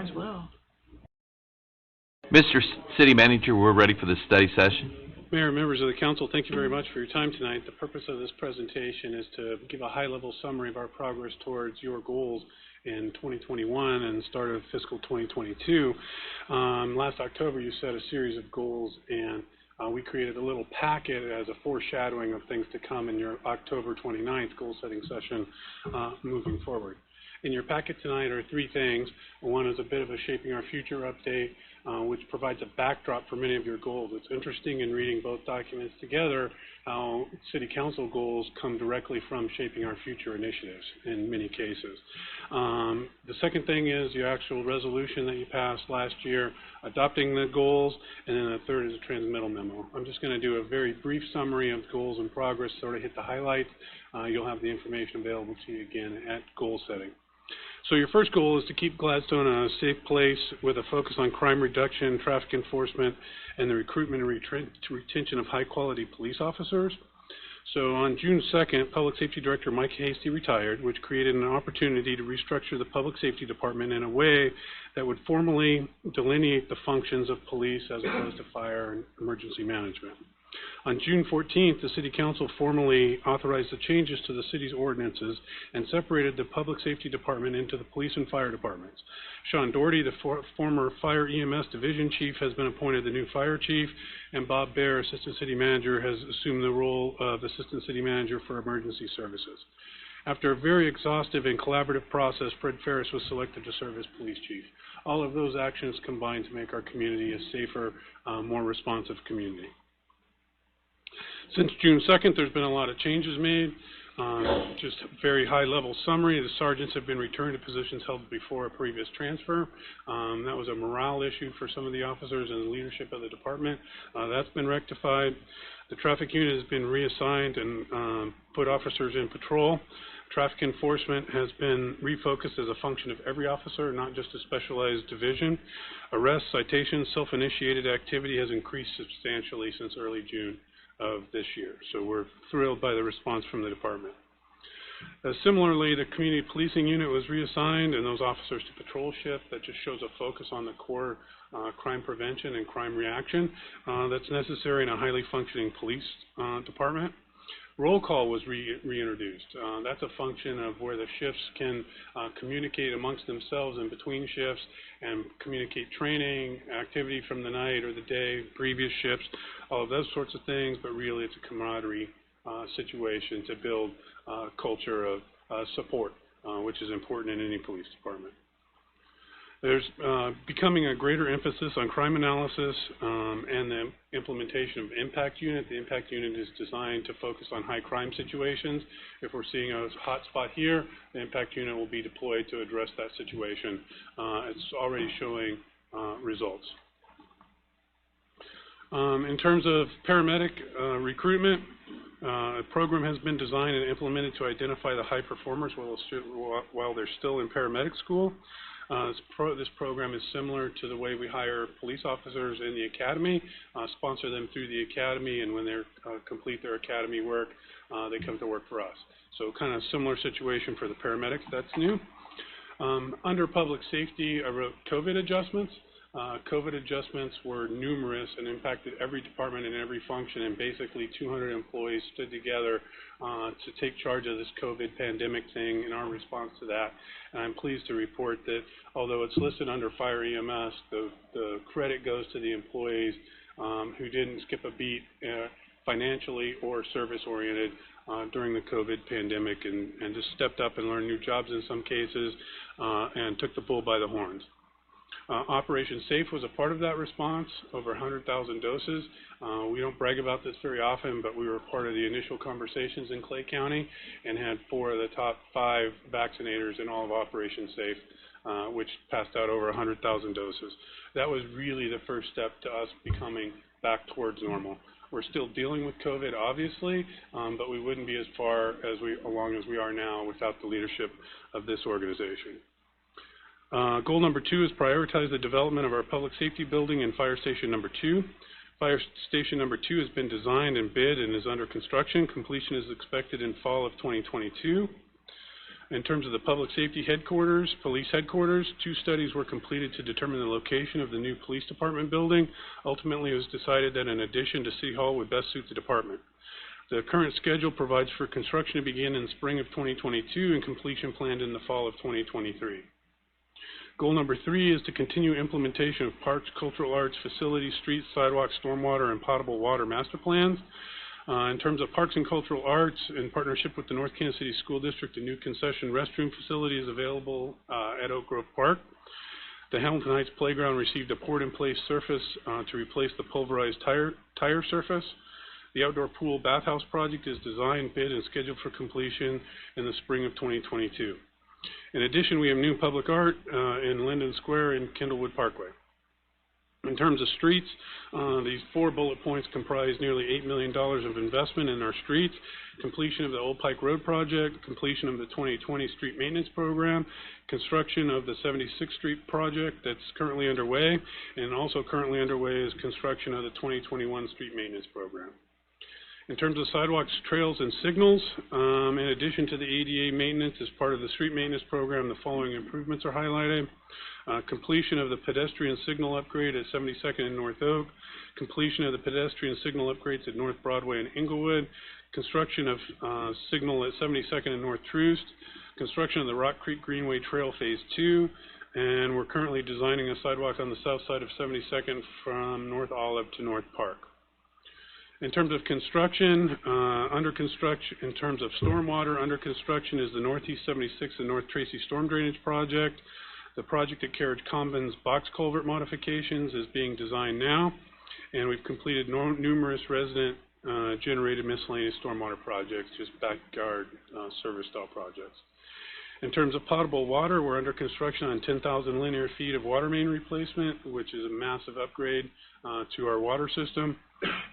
as well. Mr. City Manager, we're ready for the study session. Mayor, members of the council, thank you very much for your time tonight. The purpose of this presentation is to give a high-level summary of our progress towards your goals in 2021 and the start of fiscal 2022. Last October, you set a series of goals, and we created a little packet as a foreshadowing of things to come in your October 29th goal-setting session moving forward. In your packet tonight are three things. One is a bit of a Shaping Our Future update, which provides a backdrop for many of your goals. It's interesting in reading both documents together how City Council goals come directly from Shaping Our Future initiatives in many cases. The second thing is the actual resolution that you passed last year, adopting the goals, and then the third is a transmittal memo. I'm just going to do a very brief summary of goals and progress, sort of hit the highlights. You'll have the information available to you again at goal setting. So your first goal is to keep Gladstone a safe place with a focus on crime reduction, traffic enforcement, and the recruitment and retention of high-quality police officers. So on June 2nd, Public Safety Director Mike Hasty retired, which created an opportunity to restructure the Public Safety Department in a way that would formally delineate the functions of police as opposed to fire and emergency management. On June 14th, the City Council formally authorized the changes to the city's ordinances and separated the Public Safety Department into the police and fire departments. Sean Doherty, the former Fire EMS Division Chief, has been appointed the new Fire Chief, and Bob Baer, Assistant City Manager, has assumed the role of Assistant City Manager for Emergency Services. After a very exhaustive and collaborative process, Fred Ferris was selected to serve as Police Chief. All of those actions combined to make our community a safer, more responsive community. Since June 2nd, there's been a lot of changes made. Just a very high-level summary. The sergeants have been returned to positions held before a previous transfer. That was a morale issue for some of the officers and the leadership of the department. That's been rectified. The traffic unit has been reassigned and put officers in patrol. Traffic enforcement has been refocused as a function of every officer, not just a specialized division. Arrests, citations, self-initiated activity has increased substantially since early June of this year. So we're thrilled by the response from the department. Similarly, the community policing unit was reassigned and those officers to patrol shift. That just shows a focus on the core crime prevention and crime reaction that's necessary in a highly functioning police department. Roll call was reintroduced. That's a function of where the shifts can communicate amongst themselves in between shifts and communicate training, activity from the night or the day, previous shifts, all of those sorts of things, but really it's a camaraderie situation to build a culture of support, which is important in any police department. There's becoming a greater emphasis on crime analysis and the implementation of impact unit. The impact unit is designed to focus on high crime situations. If we're seeing a hot spot here, the impact unit will be deployed to address that situation. It's already showing results. In terms of paramedic recruitment, a program has been designed and implemented to identify the high performers while they're still in paramedic school. This program is similar to the way we hire police officers in the academy, sponsor them through the academy, and when they complete their academy work, they come to work for us. So kind of similar situation for the paramedics, that's new. Under public safety, I wrote COVID adjustments. COVID adjustments were numerous and impacted every department and every function, and basically 200 employees stood together to take charge of this COVID pandemic thing in our response to that. And I'm pleased to report that although it's listed under Fire EMS, the credit goes to the employees who didn't skip a beat financially or service-oriented during the COVID pandemic and just stepped up and learned new jobs in some cases and took the bull by the horns. Operation SAFE was a part of that response, over 100,000 doses. We don't brag about this very often, but we were part of the initial conversations in Clay County and had 4 of the top 5 vaccinators in all of Operation SAFE, which passed out over 100,000 doses. That was really the first step to us becoming back towards normal. We're still dealing with COVID, obviously, but we wouldn't be as far along as we are now without the leadership of this organization. Goal number 2 is prioritize the development of our public safety building and fire station number 2. Fire station number 2 has been designed and bid and is under construction. Completion is expected in fall of 2022. In terms of the public safety headquarters, police headquarters, 2 studies were completed to determine the location of the new police department building. Ultimately, it was decided that an addition to City Hall would best suit the department. The current schedule provides for construction to begin in spring of 2022 and completion planned in the fall of 2023. Goal number 3 is to continue implementation of parks, cultural arts, facilities, streets, sidewalks, stormwater, and potable water master plans. In terms of parks and cultural arts, in partnership with the North Kansas City School District, a new concession restroom facility is available at Oak Grove Park. The Hamilton Heights Playground received a poured-in-place surface to replace the pulverized tire surface. The outdoor pool bathhouse project is designed, bid, and scheduled for completion in the spring of 2022. In addition, we have new public art in Linden Square and Kendallwood Parkway. In terms of streets, these 4 bullet points comprise nearly $8 million of investment in our streets, completion of the Old Pike Road project, completion of the 2020 street maintenance program, construction of the 76th Street project that's currently underway, and also currently underway is construction of the 2021 street maintenance program. In terms of sidewalks, trails, and signals, in addition to the ADA maintenance as part of the street maintenance program, the following improvements are highlighted. Completion of the pedestrian signal upgrade at 72nd and North Oak, completion of the pedestrian signal upgrades at North Broadway and Inglewood, construction of signal at 72nd and North Troost, construction of the Rock Creek Greenway Trail Phase 2, and we're currently designing a sidewalk on the south side of 72nd from North Olive to North Park. In terms of construction, in terms of stormwater, under construction is the Northeast 76th and North Tracy Storm Drainage Project. The project at Carriage Commons box culvert modifications is being designed now, and we've completed numerous resident-generated miscellaneous stormwater projects, just backyard service style projects. In terms of potable water, we're under construction on 10,000 linear feet of water main replacement, which is a massive upgrade to our water system.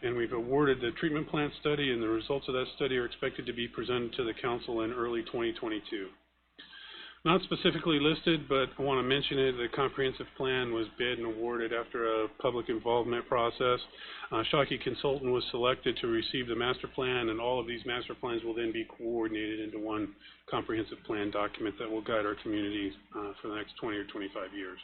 And we've awarded the treatment plant study, and the results of that study are expected to be presented to the council in early 2022. Not specifically listed, but I want to mention it. The comprehensive plan was bid and awarded after a public involvement process. Shockey Consultant was selected to receive the master plan, and all of these master plans will then be coordinated into one comprehensive plan document that will guide our communities for the next 20 or 25 years.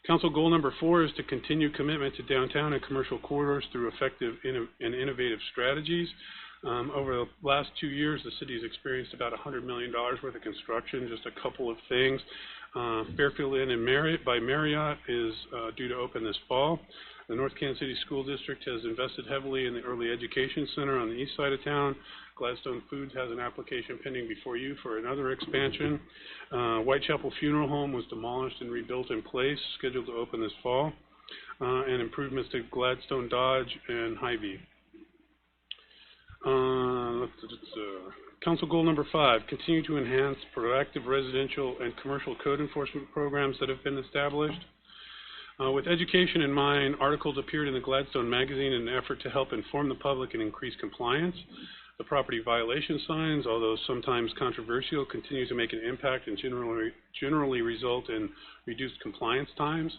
Council goal number 4 is to continue commitment to downtown and commercial corridors through effective and innovative strategies. Over the last 2 years, the city has experienced about $100 million worth of construction. Just a couple of things. Fairfield Inn and by Marriott is due to open this fall. The North Kansas City School District has invested heavily in the Early Education Center on the east side of town. Gladstone Foods has an application pending before you for another expansion. Whitechapel Funeral Home was demolished and rebuilt in place, scheduled to open this fall. And improvements to Gladstone Dodge and Hy-Vee. Council goal number 5, continue to enhance proactive residential and commercial code enforcement programs that have been established. With education in mind, articles appeared in the Gladstone magazine in an effort to help inform the public and increase compliance. The property violation signs, although sometimes controversial, continue to make an impact and generally result in reduced compliance times.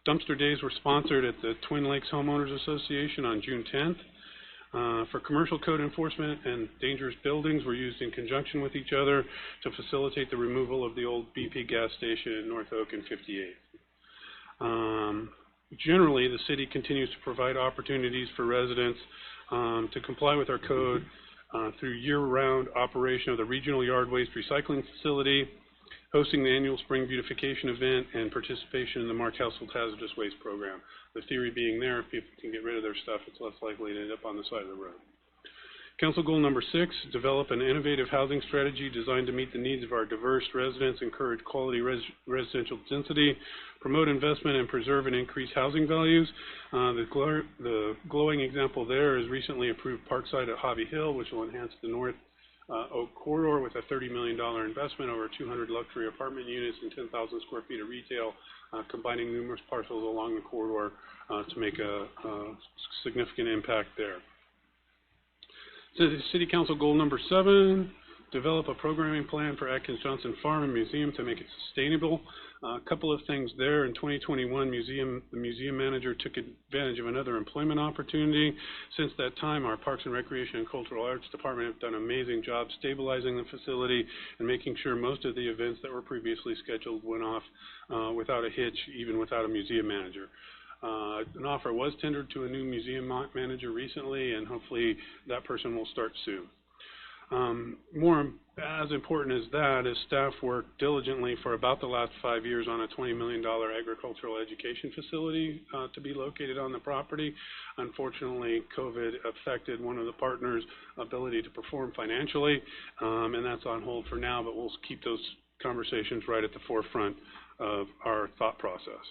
Dumpster days were sponsored at the Twin Lakes Homeowners Association on June 10th. For commercial code enforcement, and dangerous buildings were used in conjunction with each other to facilitate the removal of the old BP gas station in North Oak and 58. Generally, the city continues to provide opportunities for residents to comply with our code through year-round operation of the Regional Yard Waste Recycling Facility, hosting the annual Spring Beautification event, and participation in the Mark Household Hazardous Waste Program. The theory being there, if people can get rid of their stuff, it's less likely to end up on the side of the road. Council goal number 6, develop an innovative housing strategy designed to meet the needs of our diverse residents, encourage quality residential density, promote investment, and preserve and increase housing values. The glowing example there is recently approved Parkside at Hobby Hill, which will enhance the North Oak corridor with a $30 million investment, over 200 luxury apartment units and 10,000 square feet of retail, combining numerous parcels along the corridor to make a significant impact there. So the City Council goal number 7, develop a programming plan for Atkins Johnson Farm and Museum to make it sustainable. A couple of things there. In 2021, the museum manager took advantage of another employment opportunity. Since that time, our Parks and Recreation and Cultural Arts Department have done an amazing job stabilizing the facility and making sure most of the events that were previously scheduled went off without a hitch, even without a museum manager. An offer was tendered to a new museum manager recently, and hopefully that person will start soon. More as important as that is staff worked diligently for about the last 5 years on a $20 million agricultural education facility to be located on the property. Unfortunately, COVID affected one of the partners' ability to perform financially, and that's on hold for now, but we'll keep those conversations right at the forefront of our thought process.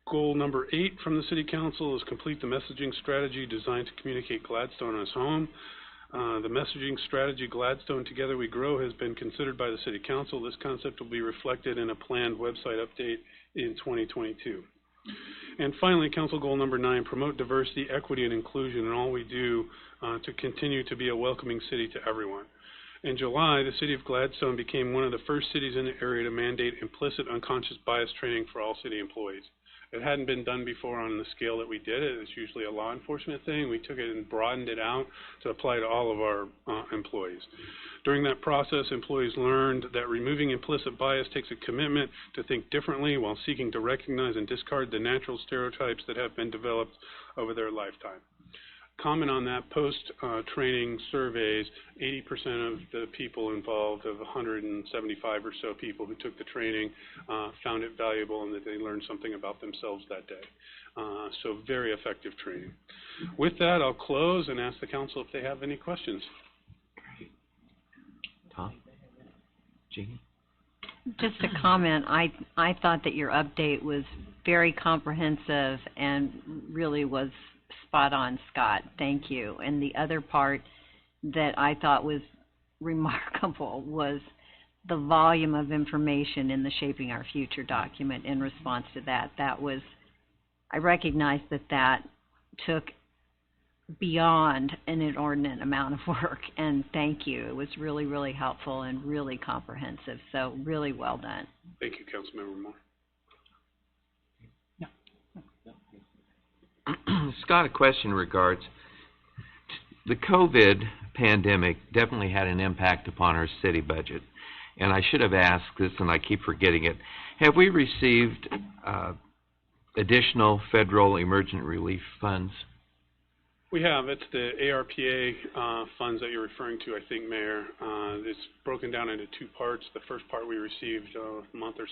Goal number 8 from the City Council is complete the messaging strategy designed to communicate Gladstone as home. The messaging strategy, Gladstone Together We Grow, has been considered by the City Council. This concept will be reflected in a planned website update in 2022. And finally, Council Goal number 9, promote diversity, equity, and inclusion in all we do to continue to be a welcoming city to everyone. In July, the City of Gladstone became one of the first cities in the area to mandate implicit unconscious bias training for all city employees. It hadn't been done before on the scale that we did it. It's usually a law enforcement thing. We took it and broadened it out to apply to all of our employees. During that process, employees learned that removing implicit bias takes a commitment to think differently while seeking to recognize and discard the natural stereotypes that have been developed over their lifetime. Comment on that post-training surveys, 80% of the people involved, of 175 or so people who took the training, found it valuable and that they learned something about themselves that day. So very effective training. With that, I'll close and ask the council if they have any questions. Tom? Jeannie? Just a comment. I thought that your update was very comprehensive and really was spot on, Scott. Thank you. And the other part that I thought was remarkable was the volume of information in the Shaping Our Future document in response to that. That was, I recognize that took beyond an inordinate amount of work, and thank you. It was really, really helpful and really comprehensive, so really well done. Thank you, Councilmember Moore. Scott, a question in regards. The COVID pandemic definitely had an impact upon our city budget. And I should have asked this, and I keep forgetting it. Have we received additional federal emergent relief funds? We have. It's the ARPA funds that you're referring to, I think, Mayor. It's broken down into 2 parts. The first part we received a month or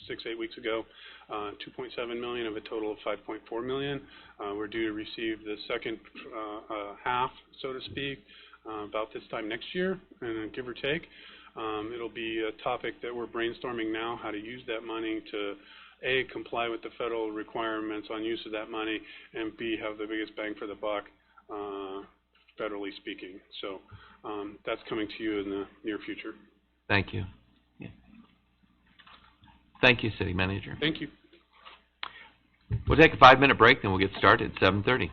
8 weeks ago, $2.7 million of a total of $5.4 million. We're due to receive the second half, so to speak, about this time next year, give or take. It'll be a topic that we're brainstorming now, how to use that money to A, comply with the federal requirements on use of that money, and B, have the biggest bang for the buck, federally speaking. So that's coming to you in the near future. Thank you. Yeah. Thank you, City Manager. Thank you. We'll take a 5-minute break, then we'll get started at 7:30.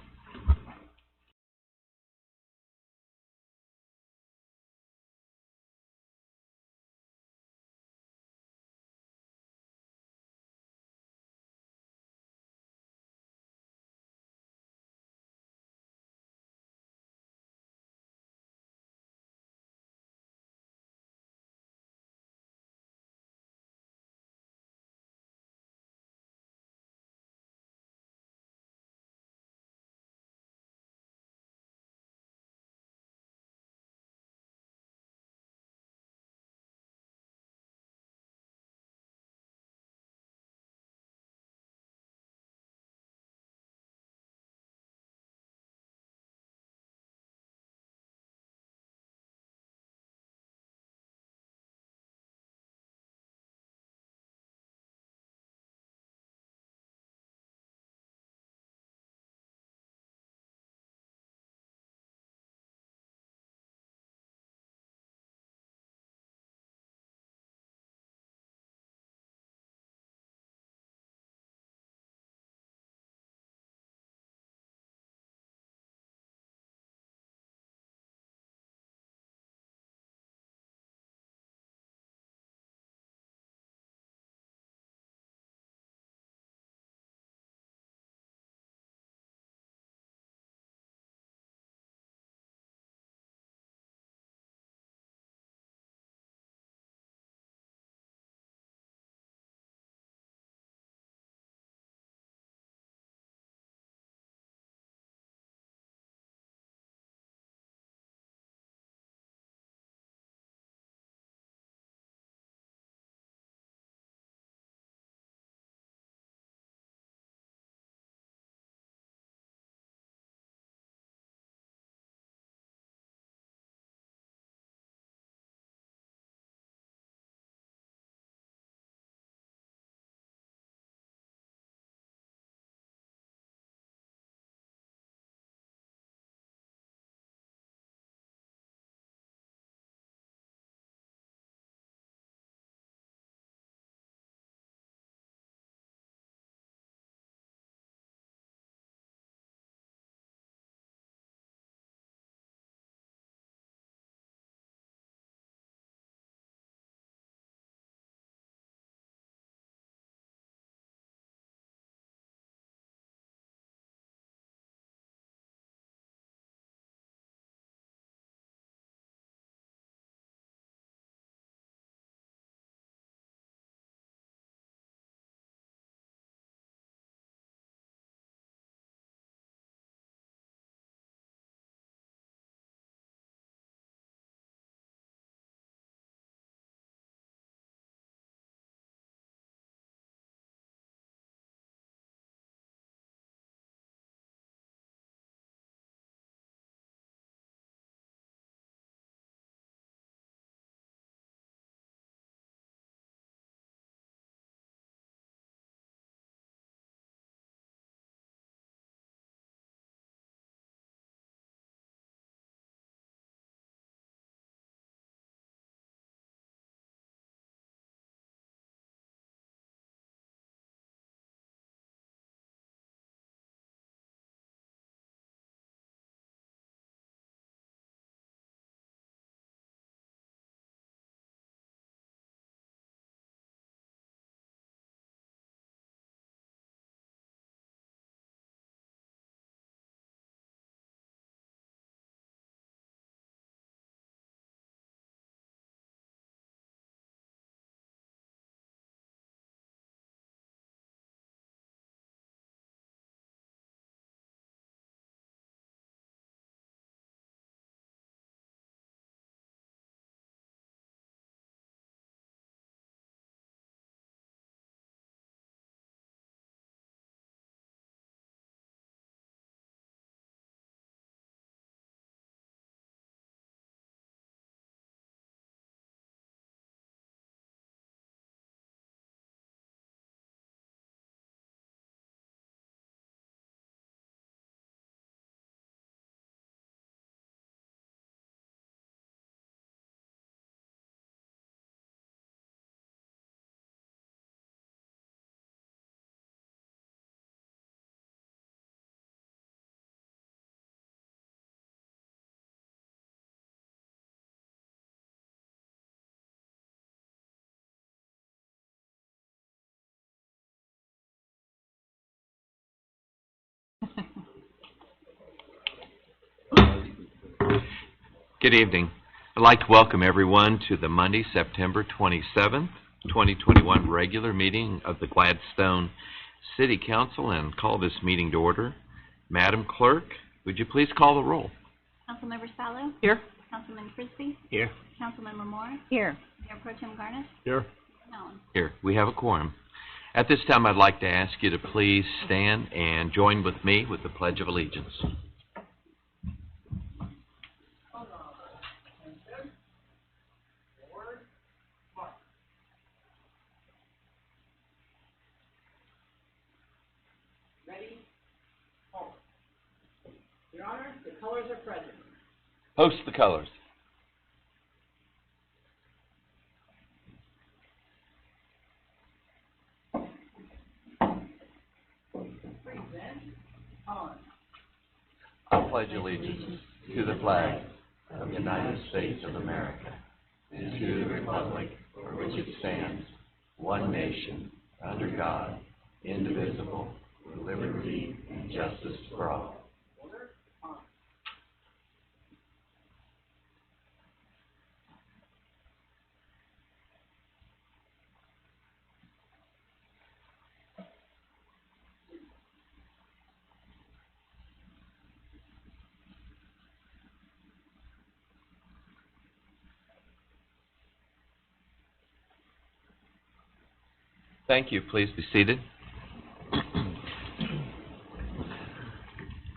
Good evening. I'd like to welcome everyone to the Monday, September 27th, 2021 regular meeting of the Gladstone City Council and call this meeting to order. Madam Clerk, would you please call the roll? Councilmember Sallow. Here. Councilman Frisbee. Here. Councilmember Moore. Here. Mayor Pro Tem Garnis. Here. Mellon. Here, we have a quorum. At this time, I'd like to ask you to please stand and join with me with the Pledge of Allegiance. Ready? Hold. Your Honor, the colors are present. Host the colors. Present. On. I pledge allegiance to the flag of the United States of America and to the republic for which it stands, one nation, under God, indivisible, with liberty and justice for all. Order. On. Thank you. Please be seated.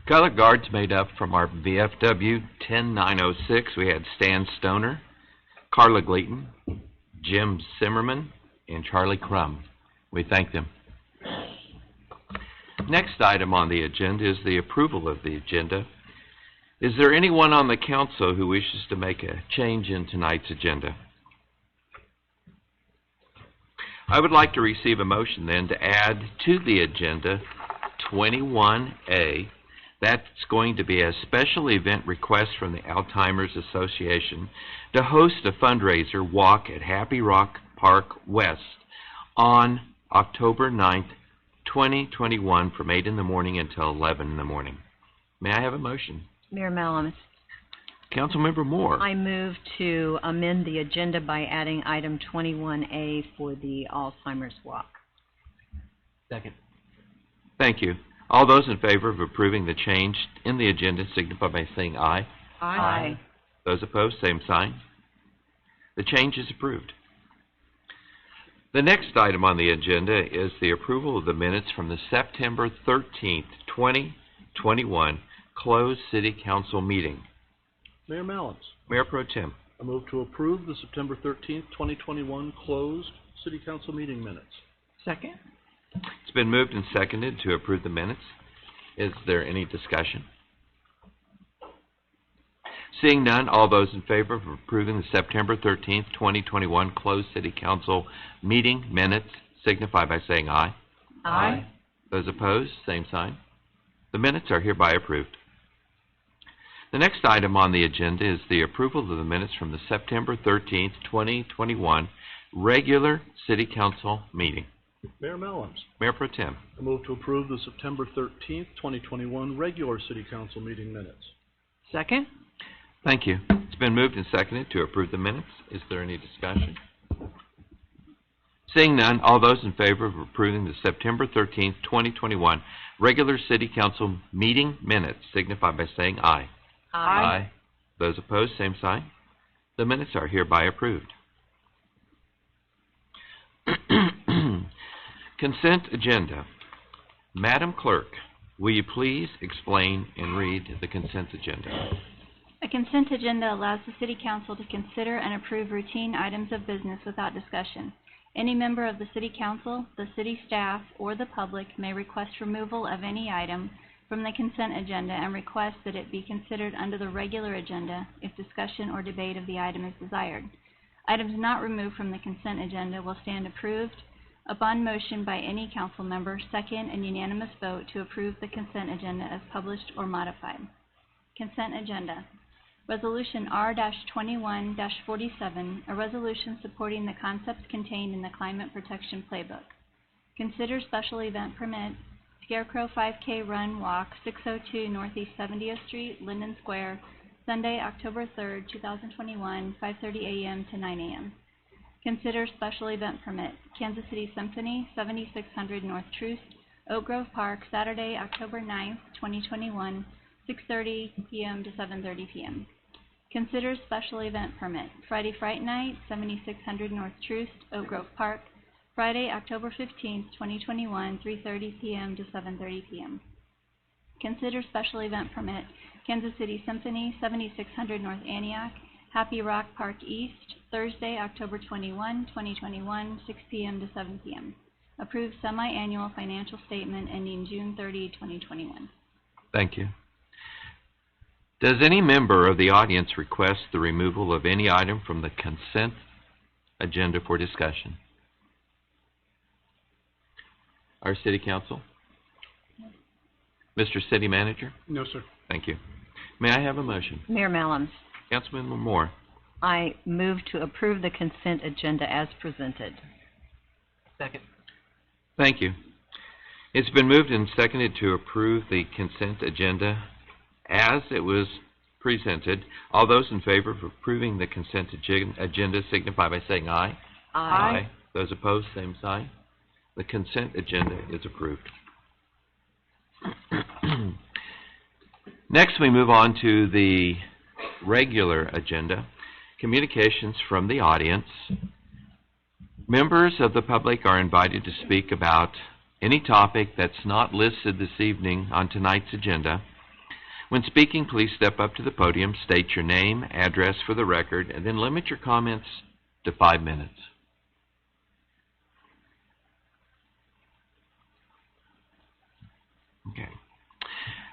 Color guards made up from our VFW 10906. We had Stan Stoner, Carla Gleaton, Jim Zimmerman, and Charlie Crum. We thank them. Next item on the agenda is the approval of the agenda. Is there anyone on the council who wishes to make a change in tonight's agenda? I would like to receive a motion then to add to the agenda 21A. That's going to be a special event request from the Alzheimer's Association to host a fundraiser walk at Happy Rock Park West on October 9th, 2021 from 8 in the morning until 11 in the morning. May I have a motion? Mayor Mellon, Councilmember Moore. I move to amend the agenda by adding item 21A for the Alzheimer's Walk. Second. Thank you. All those in favor of approving the change in the agenda signify by saying aye. Aye. Those opposed, same sign. The change is approved. The next item on the agenda is the approval of the minutes from the September 13th, 2021 closed City Council meeting. Mayor Mellons. Mayor Pro Tem. I move to approve the September 13th, 2021 closed City Council meeting minutes. Second. It's been moved and seconded to approve the minutes. Is there any discussion? Seeing none, all those in favor of approving the September 13th, 2021 closed City Council meeting minutes signify by saying aye. Aye. Those opposed, same sign. The minutes are hereby approved. The next item on the agenda is the approval of the minutes from the September 13th, 2021 regular City Council meeting. Mayor Mellons. Mayor Pro Tem. I move to approve the September 13th, 2021 regular City Council meeting minutes. Second. Thank you. It's been moved and seconded to approve the minutes. Is there any discussion? Seeing none, all those in favor of approving the September 13th, 2021 regular City Council meeting minutes signify by saying aye. Aye. Those opposed, same sign. The minutes are hereby approved. Consent agenda. Madam Clerk, will you please explain and read the consent agenda? A consent agenda allows the City Council to consider and approve routine items of business without discussion. Any member of the City Council, the city staff, or the public may request removal of any item from the consent agenda and request that it be considered under the regular agenda if discussion or debate of the item is desired. Items not removed from the consent agenda will stand approved upon motion by any council member, second and unanimous vote to approve the consent agenda as published or modified. Consent agenda. Resolution R-21-47, a resolution supporting the concepts contained in the Climate Protection Playbook. Consider special event permit, Scarecrow 5K Run Walk, 602 Northeast 70th Street, Linden Square, Sunday, October 3rd, 2021, 5:30 a.m. to 9 a.m. Consider special event permit, Kansas City Symphony, 7600 North Troost, Oak Grove Park, Saturday, October 9th, 2021, 6:30 p.m. to 7:30 p.m. Consider special event permit, Friday Fright Night, 7600 North Troost, Oak Grove Park, Friday, October 15th, 2021, 3:30 p.m. to 7:30 p.m. Consider special event permit, Kansas City Symphony, 7600 North Antioch, Happy Rock Park East, Thursday, October 21, 2021, 6 p.m. to 7 p.m. Approved semi-annual financial statement ending June 30, 2021. Thank you. Does any member of the audience request the removal of any item from the consent agenda for discussion? Our City Council? Mr. City Manager? No, sir. Thank you. May I have a motion? Mayor Mellons, Councilman Moore. I move to approve the consent agenda as presented. Second. Thank you. It's been moved and seconded to approve the consent agenda as it was presented. All those in favor of approving the consent agenda signify by saying aye. Aye. Those opposed, same sign. The consent agenda is approved. Next, we move on to the regular agenda, communications from the audience. Members of the public are invited to speak about any topic that's not listed this evening on tonight's agenda. When speaking, please step up to the podium, state your name, address for the record, and then limit your comments to 5 minutes. Okay.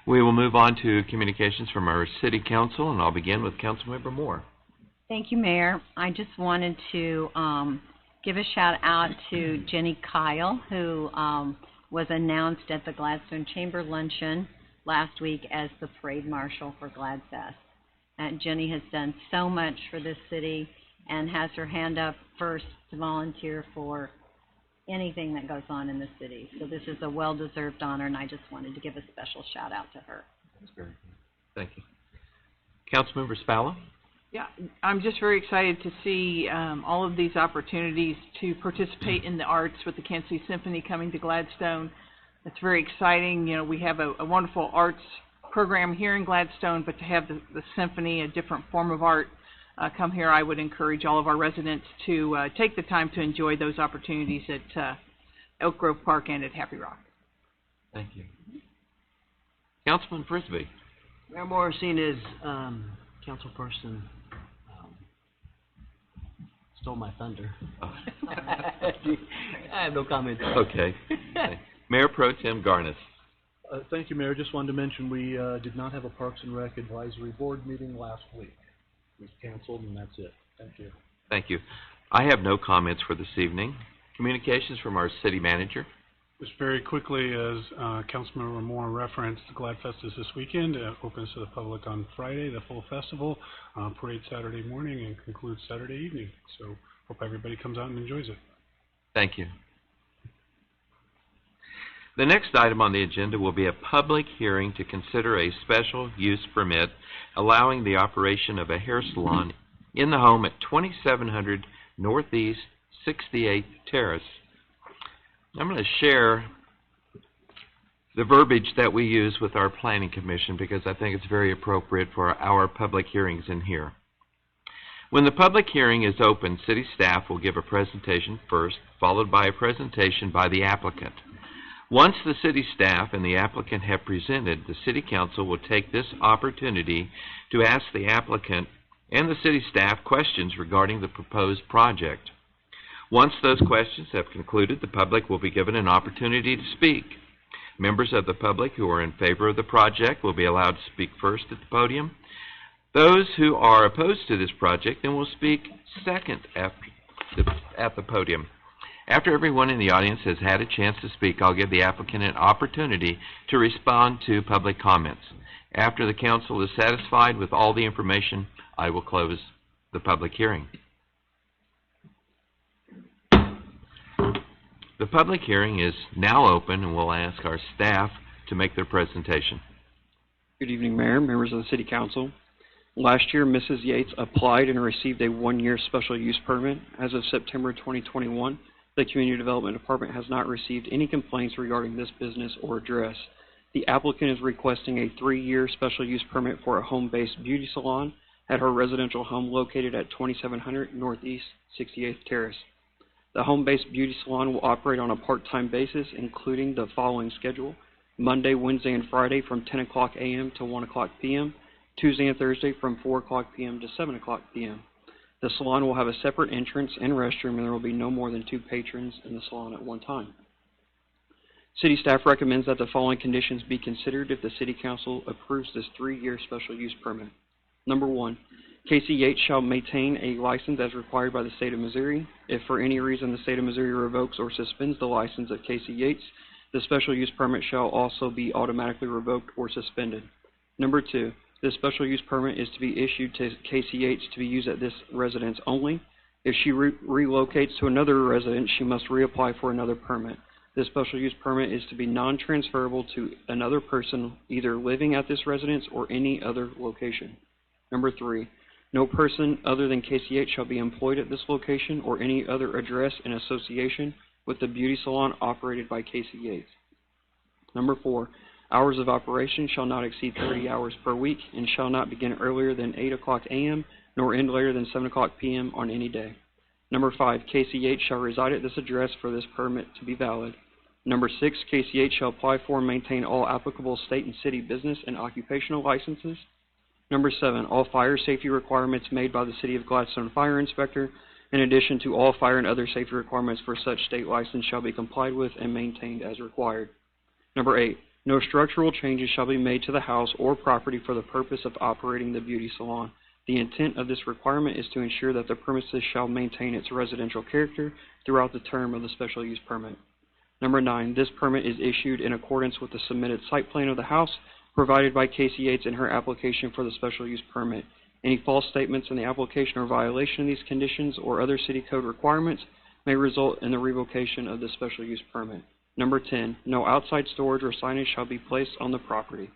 We will move on to communications from our City Council, and I'll begin with Councilmember Moore. Thank you, Mayor. I just wanted to give a shout out to Jenny Kyle, who was announced at the Gladstone Chamber Luncheon last week as the parade marshal for GladFest. Jenny has done so much for this city and has her hand up first to volunteer for anything that goes on in the city. So this is a well-deserved honor, and I just wanted to give a special shout-out to her. That's very good. Thank you. Councilmember Spalla? Yeah, I'm just very excited to see all of these opportunities to participate in the arts with the Kansas City Symphony coming to Gladstone. It's very exciting. You know, we have a wonderful arts program here in Gladstone, but to have the symphony, a different form of art, come here, I would encourage all of our residents to take the time to enjoy those opportunities at Oak Grove Park and at Happy Rock. Thank you. Councilman Frisbee? Mayor Morrison is councilperson. Stole my thunder. Oh. I have no comment. Okay. Mayor Pro Tem Garnis. Thank you, Mayor. Just wanted to mention we did not have a Parks and Rec Advisory Board meeting last week. It was canceled, and that's it. Thank you. Thank you. I have no comments for this evening. Communications from our City Manager. Just very quickly, as Councilmember Moore referenced, GladFest is this weekend. It opens to the public on Friday, the full festival, parade Saturday morning, and concludes Saturday evening. So hope everybody comes out and enjoys it. Thank you. The next item on the agenda will be a public hearing to consider a special use permit allowing the operation of a hair salon in the home at 2700 Northeast 68th Terrace. I'm going to share the verbiage that we use with our Planning Commission because I think it's very appropriate for our public hearings in here. When the public hearing is open, City staff will give a presentation first, followed by a presentation by the applicant. Once the City staff and the applicant have presented, the City Council will take this opportunity to ask the applicant and the City staff questions regarding the proposed project. Once those questions have concluded, the public will be given an opportunity to speak. Members of the public who are in favor of the project will be allowed to speak first at the podium. Those who are opposed to this project then will speak second at the podium. After everyone in the audience has had a chance to speak, I'll give the applicant an opportunity to respond to public comments. After the council is satisfied with all the information, I will close the public hearing. The public hearing is now open, and we'll ask our staff to make their presentation. Good evening, Mayor, members of the City Council. Last year, Mrs. Yates applied and received a one-year special use permit. As of September 2021, the Community Development Department has not received any complaints regarding this business or address. The applicant is requesting a 3-year special use permit for a home-based beauty salon at her residential home located at 2700 Northeast 68th Terrace. The home-based beauty salon will operate on a part-time basis, including the following schedule: Monday, Wednesday, and Friday from 10 o'clock a.m. to 1 o'clock p.m., Tuesday and Thursday from 4 o'clock p.m. to 7 o'clock p.m. The salon will have a separate entrance and restroom, and there will be no more than 2 patrons in the salon at one time. City staff recommends that the following conditions be considered if the City Council approves this 3-year special use permit. Number 1, Casey Yates shall maintain a license as required by the State of Missouri. If for any reason the State of Missouri revokes or suspends the license of Casey Yates, the special use permit shall also be automatically revoked or suspended. Number 2, this special use permit is to be issued to Casey Yates to be used at this residence only. If she relocates to another residence, she must reapply for another permit. This special use permit is to be non-transferable to another person either living at this residence or any other location. Number 3, no person other than Casey Yates shall be employed at this location or any other address in association with the beauty salon operated by Casey Yates. Number 4, hours of operation shall not exceed 30 hours per week and shall not begin earlier than 8 o'clock a.m. nor end later than 7 o'clock p.m. on any day. Number 5, Casey Yates shall reside at this address for this permit to be valid. Number 6, Casey Yates shall apply for and maintain all applicable state and city business and occupational licenses. Number 7, all fire safety requirements made by the City of Gladstone Fire Inspector, in addition to all fire and other safety requirements for such state license, shall be complied with and maintained as required. Number 8, no structural changes shall be made to the house or property for the purpose of operating the beauty salon. The intent of this requirement is to ensure that the premises shall maintain its residential character throughout the term of the special use permit. Number 9, this permit is issued in accordance with the submitted site plan of the house provided by Casey Yates in her application for the special use permit. Any false statements in the application or violation of these conditions or other city code requirements may result in the revocation of the special use permit. Number 10, no outside storage or signage shall be placed on the property.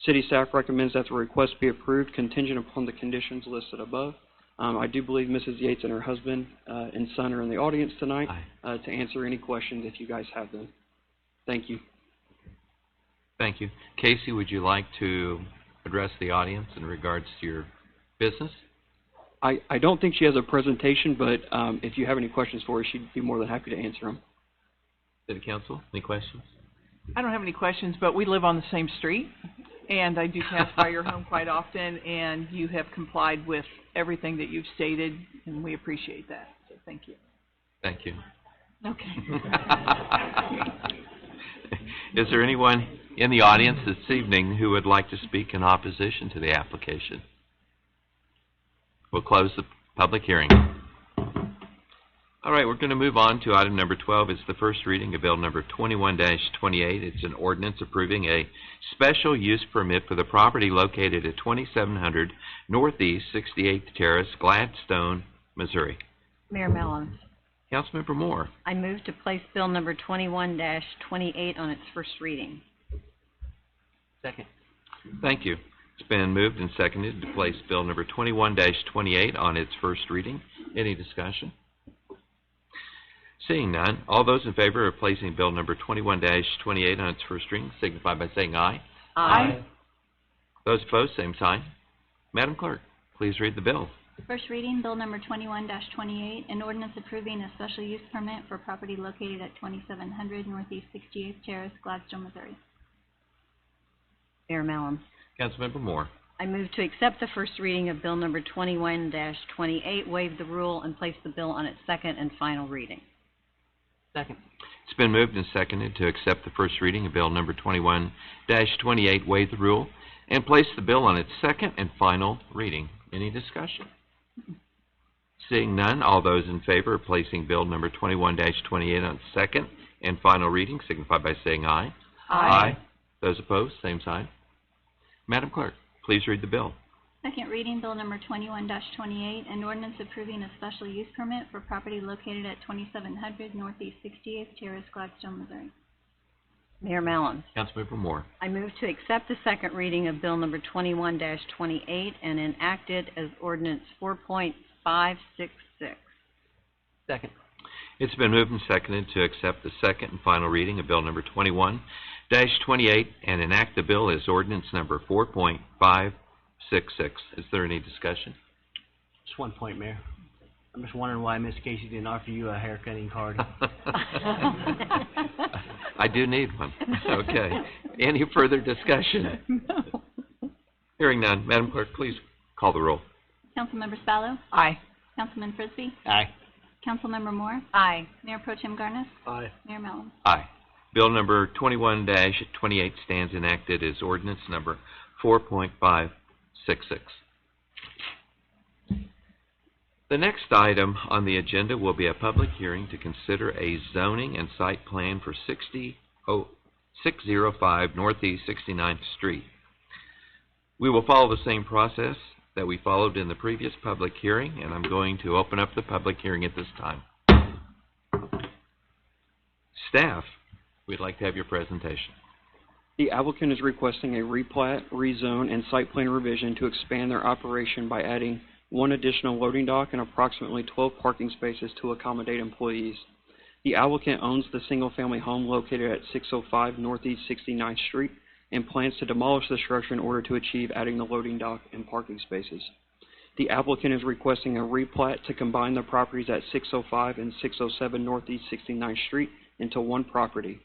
City staff recommends that the request be approved contingent upon the conditions listed above. I do believe Mrs. Yates and her husband and son are in the audience tonight to answer any questions if you guys have them. Thank you. Thank you. Casey, would you like to address the audience in regards to your business? I don't think she has a presentation, but if you have any questions for her, she'd be more than happy to answer them. City Council, any questions? I don't have any questions, but we live on the same street, and I do pass by your home quite often, and you have complied with everything that you've stated, and we appreciate that. So thank you. Thank you. Okay. Is there anyone in the audience this evening who would like to speak in opposition to the application? We'll close the public hearing. All right, we're going to move on to item number 12. It's the first reading of bill number 21-28. It's an ordinance approving a special use permit for the property located at 2700 Northeast 68th Terrace, Gladstone, Missouri. Mayor Mellon, Councilmember Moore. I move to place bill number 21-28 on its first reading. Second. Thank you. It's been moved and seconded to place bill number 21-28 on its first reading. Any discussion? Seeing none, all those in favor of placing bill number 21-28 on its first reading signify by saying aye. Aye. Those opposed, same sign. Madam Clerk, please read the bill. First reading, bill number 21-28, an ordinance approving a special use permit for property located at 2700 Northeast 68th Terrace, Gladstone, Missouri. Mayor Mellon, Councilmember Moore. I move to accept the first reading of bill number 21-28, waive the rule, and place the bill on its second and final reading. Second. It's been moved and seconded to accept the first reading of bill number 21-28, waive the rule, and place the bill on its second and final reading. Any discussion? Seeing none, all those in favor of placing bill number 21-28 on its second and final reading signify by saying aye. Aye. Those opposed, same sign. Madam Clerk, please read the bill. Second reading, bill number 21-28, an ordinance approving a special use permit for property located at 2700 Northeast 68th Terrace, Gladstone, Missouri. Mayor Mellon. Councilmember Moore. I move to accept the second reading of Bill number 21-28 and enact it as ordinance 4.566. Second. It's been moved and seconded to accept the second and final reading of Bill number 21-28 and enact the bill as ordinance number 4.566. Is there any discussion? Just one point, Mayor. I'm just wondering why Miss Casey didn't offer you a haircutting card. I do need one. Okay. Any further discussion? No. Hearing none, Madam Clerk, please call the roll. Councilmember Spallo. Aye. Councilman Frisbee. Aye. Councilmember Moore. Aye. Mayor Pro Tem Garnis. Aye. Mayor Mellon. Aye. Bill number 21-28 stands enacted as ordinance number 4.566. The next item on the agenda will be a public hearing to consider a zoning and site plan for 605 Northeast 69th Street. We will follow the same process that we followed in the previous public hearing, and I'm going to open up the public hearing at this time. Staff, we'd like to have your presentation. The applicant is requesting a replat, rezone, and site plan revision to expand their operation by adding one additional loading dock and approximately 12 parking spaces to accommodate employees. The applicant owns the single-family home located at 605 Northeast 69th Street and plans to demolish the structure in order to achieve adding the loading dock and parking spaces. The applicant is requesting a replat to combine the properties at 605 and 607 Northeast 69th Street into one property.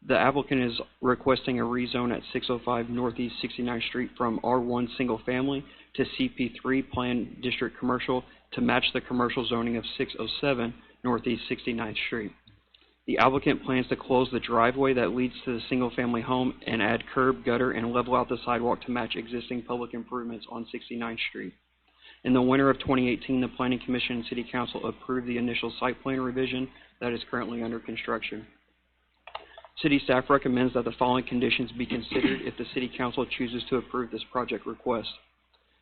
The applicant is requesting a rezone at 605 Northeast 69th Street from R1 Single Family to CP3 Plan District Commercial to match the commercial zoning of 607 Northeast 69th Street. The applicant plans to close the driveway that leads to the single-family home and add curb, gutter, and level out the sidewalk to match existing public improvements on 69th Street. In the winter of 2018, the Planning Commission and City Council approved the initial site plan revision that is currently under construction. City staff recommends that the following conditions be considered if the City Council chooses to approve this project request.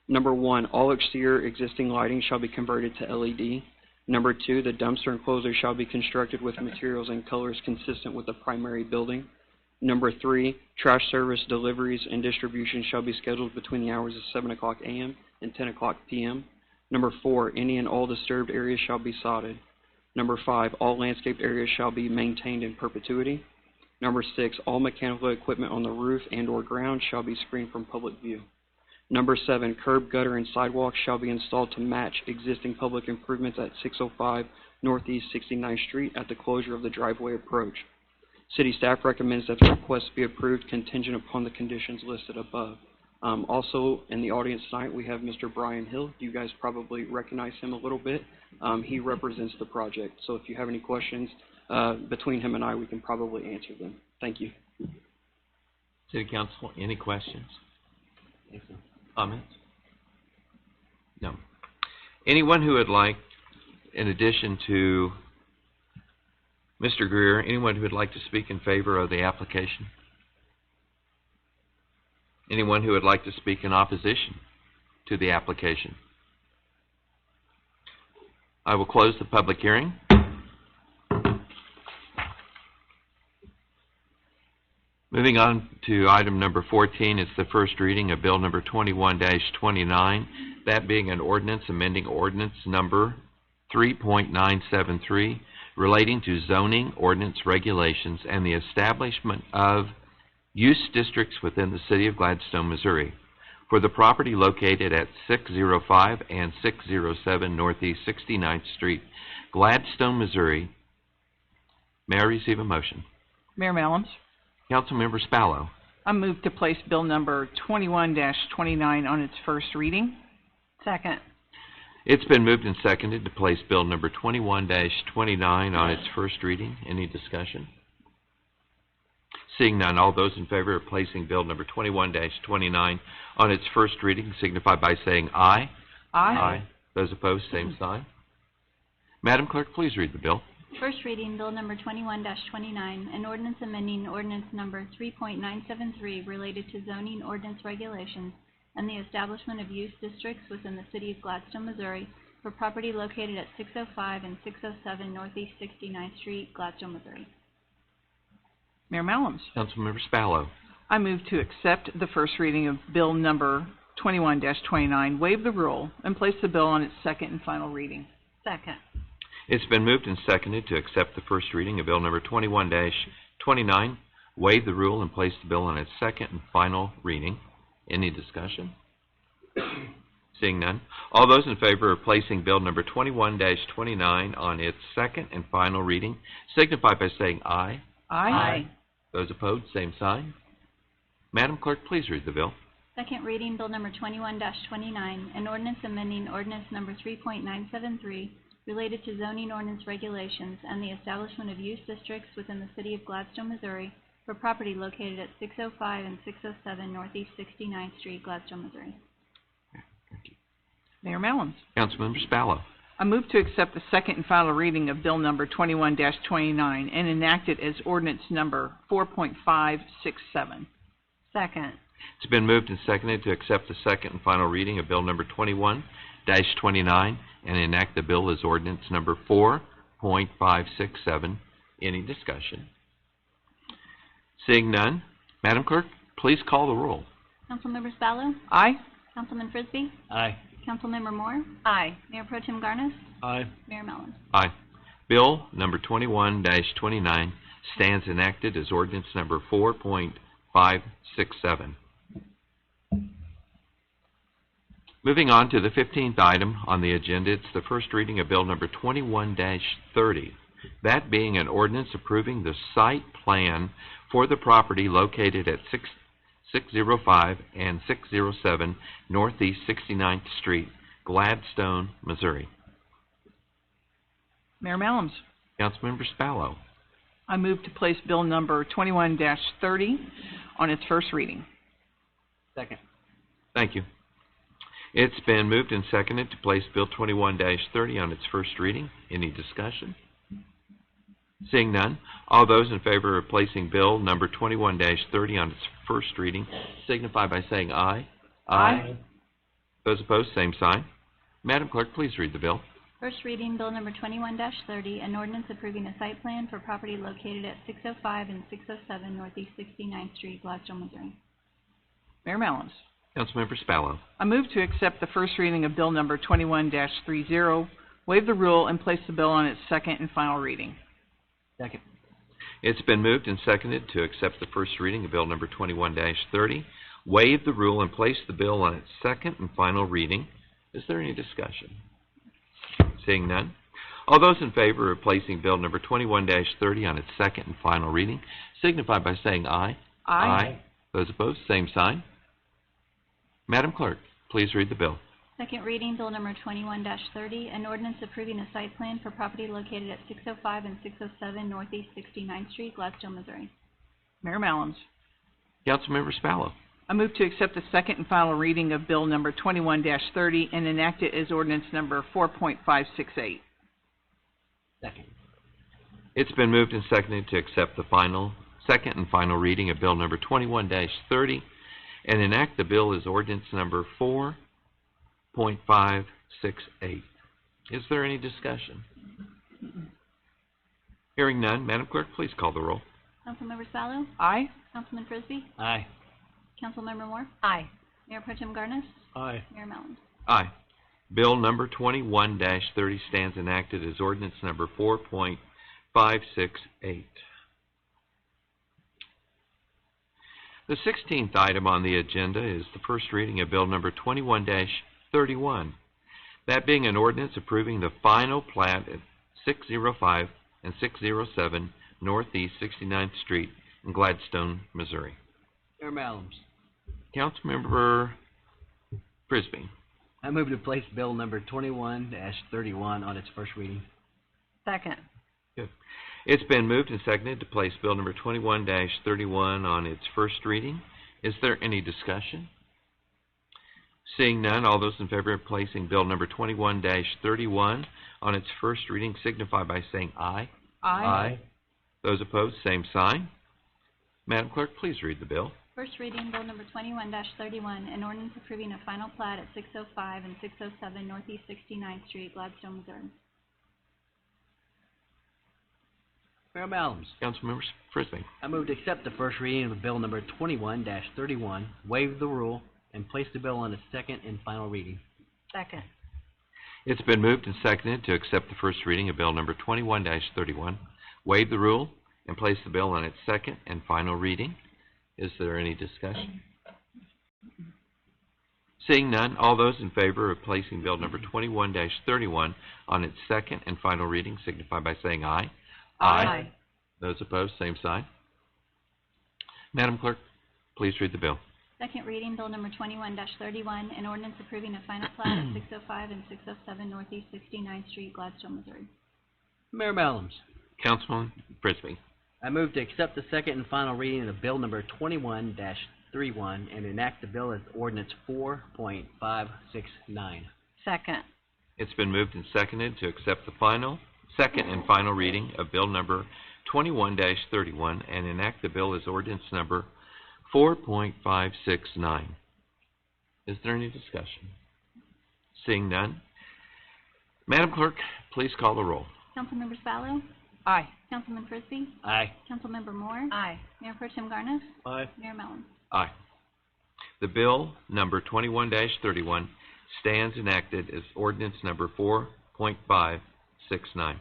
Number 1, all exterior existing lighting shall be converted to LED. Number 2, the dumpster enclosure shall be constructed with materials and colors consistent with the primary building. Number 3, trash service, deliveries, and distribution shall be scheduled between the hours of 7 o'clock a.m. and 10 o'clock p.m. Number 4, any and all disturbed areas shall be sodded. Number 5, all landscaped areas shall be maintained in perpetuity. Number 6, all mechanical equipment on the roof and/or ground shall be screened from public view. Number 7, curb, gutter, and sidewalks shall be installed to match existing public improvements at 605 Northeast 69th Street at the closure of the driveway approach. City staff recommends that the request be approved contingent upon the conditions listed above. Also, in the audience tonight, we have Mr. Brian Hill. You guys probably recognize him a little bit. He represents the project, so if you have any questions between him and I, we can probably answer them. Thank you. City Council, any questions? Comments? No. Anyone who would like, in addition to Mr. Greer, anyone who would like to speak in favor of the application? Anyone who would like to speak in opposition to the application? I will close the public hearing. Moving on to item number 14, it's the first reading of Bill number 21-29, that being an ordinance amending ordinance number 3.973 relating to zoning ordinance regulations and the establishment of use districts within the city of Gladstone, Missouri, for the property located at 605 and 607 Northeast 69th Street, Gladstone, Missouri. May I receive a motion? Mayor Mellon. Councilmember Spallo. I move to place bill number 21-29 on its first reading. Second. It's been moved and seconded to place bill number 21-29 on its first reading. Any discussion? Seeing none, all those in favor of placing bill number 21-29 on its first reading signify by saying aye. Aye. Those opposed, same sign. Madam Clerk, please read the bill. First reading, bill number 21-29, an ordinance amending ordinance number 3.973 related to zoning ordinance regulations and the establishment of use districts within the city of Gladstone, Missouri for property located at 605 and 607 Northeast 69th Street, Gladstone, Missouri. Mayor Mellons. Councilmember Spallo. I move to accept the first reading of Bill number 21-29, waive the rule, and place the bill on its second and final reading. Second. It's been moved and seconded to accept the first reading of Bill number 21-29, waive the rule, and place the bill on its second and final reading. Any discussion? Seeing none. All those in favor of placing Bill number 21-29 on its second and final reading signify by saying aye. Aye. Those opposed, same sign. Madam Clerk, please read the bill. Second reading, Bill number 21-29, an ordinance amending ordinance number 3.973 related to zoning ordinance regulations and the establishment of use districts within the city of Gladstone, Missouri for property located at 605 and 607 Northeast 69th Street, Gladstone, Missouri. Mayor Mellons. Councilmember Spallo. I move to accept the second and final reading of Bill number 21-29 and enact it as ordinance number 4.567. Second. It's been moved and seconded to accept the second and final reading of Bill number 21-29 and enact the bill as ordinance number 4.567. Any discussion? Seeing none, Madam Clerk, please call the roll. Councilmember Spallo? Aye. Councilman Frisbee? Aye. Councilmember Moore? Aye. Mayor Pro Tem Garnis? Aye. Mayor Mellons. Aye. Bill number 21-29 stands enacted as ordinance number 4.567. Moving on to the 15th item on the agenda, it's the first reading of Bill number 21-30. That being an ordinance approving the site plan for the property located at 605 and 607 Northeast 69th Street, Gladstone, Missouri. Mayor Mellons. Councilmember Spallo. I move to place Bill number 21-30 on its first reading. Second. Thank you. It's been moved and seconded to place Bill 21-30 on its first reading. Any discussion? Seeing none, all those in favor of placing Bill number 21-30 on its first reading signify by saying aye. Aye. Those opposed, same sign. Madam Clerk, please read the bill. First reading, Bill number 21-30, an ordinance approving a site plan for property located at 605 and 607 Northeast 69th Street, Gladstone, Missouri. Mayor Mellons. Councilmember Spallo. I move to accept the first reading of Bill number 21-30, waive the rule, and place the bill on its second and final reading. Second. It's been moved and seconded to accept the first reading of Bill number 21-30, waive the rule, and place the bill on its second and final reading. Is there any discussion? Seeing none, all those in favor of placing Bill number 21-30 on its second and final reading signify by saying aye. Aye. Those opposed, same sign. Madam Clerk, please read the bill. Second reading, Bill number 21-30, an ordinance approving a site plan for property located at 605 and 607 Northeast 69th Street, Gladstone, Missouri. Mayor Mellons. Councilmember Spallo. I move to accept the second and final reading of Bill number 21-30 and enact it as ordinance number 4.568. Second. It's been moved and seconded to accept the second and final reading of Bill number 21-30 and enact the bill as ordinance number 4.568. Is there any discussion? Hearing none, Madam Clerk, please call the roll. Councilmember Spallo? Aye. Councilman Frisbee? Aye. Councilmember Moore? Aye. Mayor Pro Tem Garnis? Aye. Mayor Mellons. Aye. Bill number 21-30 stands enacted as ordinance number 4.568. The 16th item on the agenda is the first reading of Bill number 21-31. That being an ordinance approving the final plat at 605 and 607 Northeast 69th Street in Gladstone, Missouri. Mayor Mellons. Councilmember Frisbee. I move to place Bill number 21-31 on its first reading. Second. Good. It's been moved and seconded to place Bill number 21-31 on its first reading. Is there any discussion? Seeing none, all those in favor of placing Bill number 21-31 on its first reading signify by saying aye. Aye. Those opposed, same sign. Madam Clerk, please read the bill. First reading, Bill number 21-31, an ordinance approving a final plat at 605 and 607 Northeast 69th Street, Gladstone, Missouri. Mayor Ballums. Councilmember Frisbee. I move to accept the first reading of Bill number 21-31, waive the rule, and place the bill on its second and final reading. Second. It's been moved and seconded to accept the first reading of Bill number 21-31, waive the rule, and place the bill on its second and final reading. Is there any discussion? Seeing none, all those in favor of placing Bill number 21-31 on its second and final reading signify by saying aye. Aye. Those opposed, same sign. Madam Clerk, please read the bill. Second reading, Bill number 21-31, an ordinance approving a final plat of 605 and 607 Northeast 69th Street, Gladstone, Missouri. Mayor Ballums. Councilman Frisbee. I move to accept the second and final reading of Bill number 21-31 and enact the bill as ordinance 4.569. Second. It's been moved and seconded to accept the second and final reading of Bill number 21-31 and enact the bill as ordinance number 4.569. Is there any discussion? Seeing none, Madam Clerk, please call the roll. Councilmember Spallo. Aye. Councilman Frisbee. Aye. Councilmember Moore. Aye. Mayor Pro Tem Garnos. Aye. Mayor Mellon. Aye. The bill number 21-31 stands enacted as ordinance number 4.569.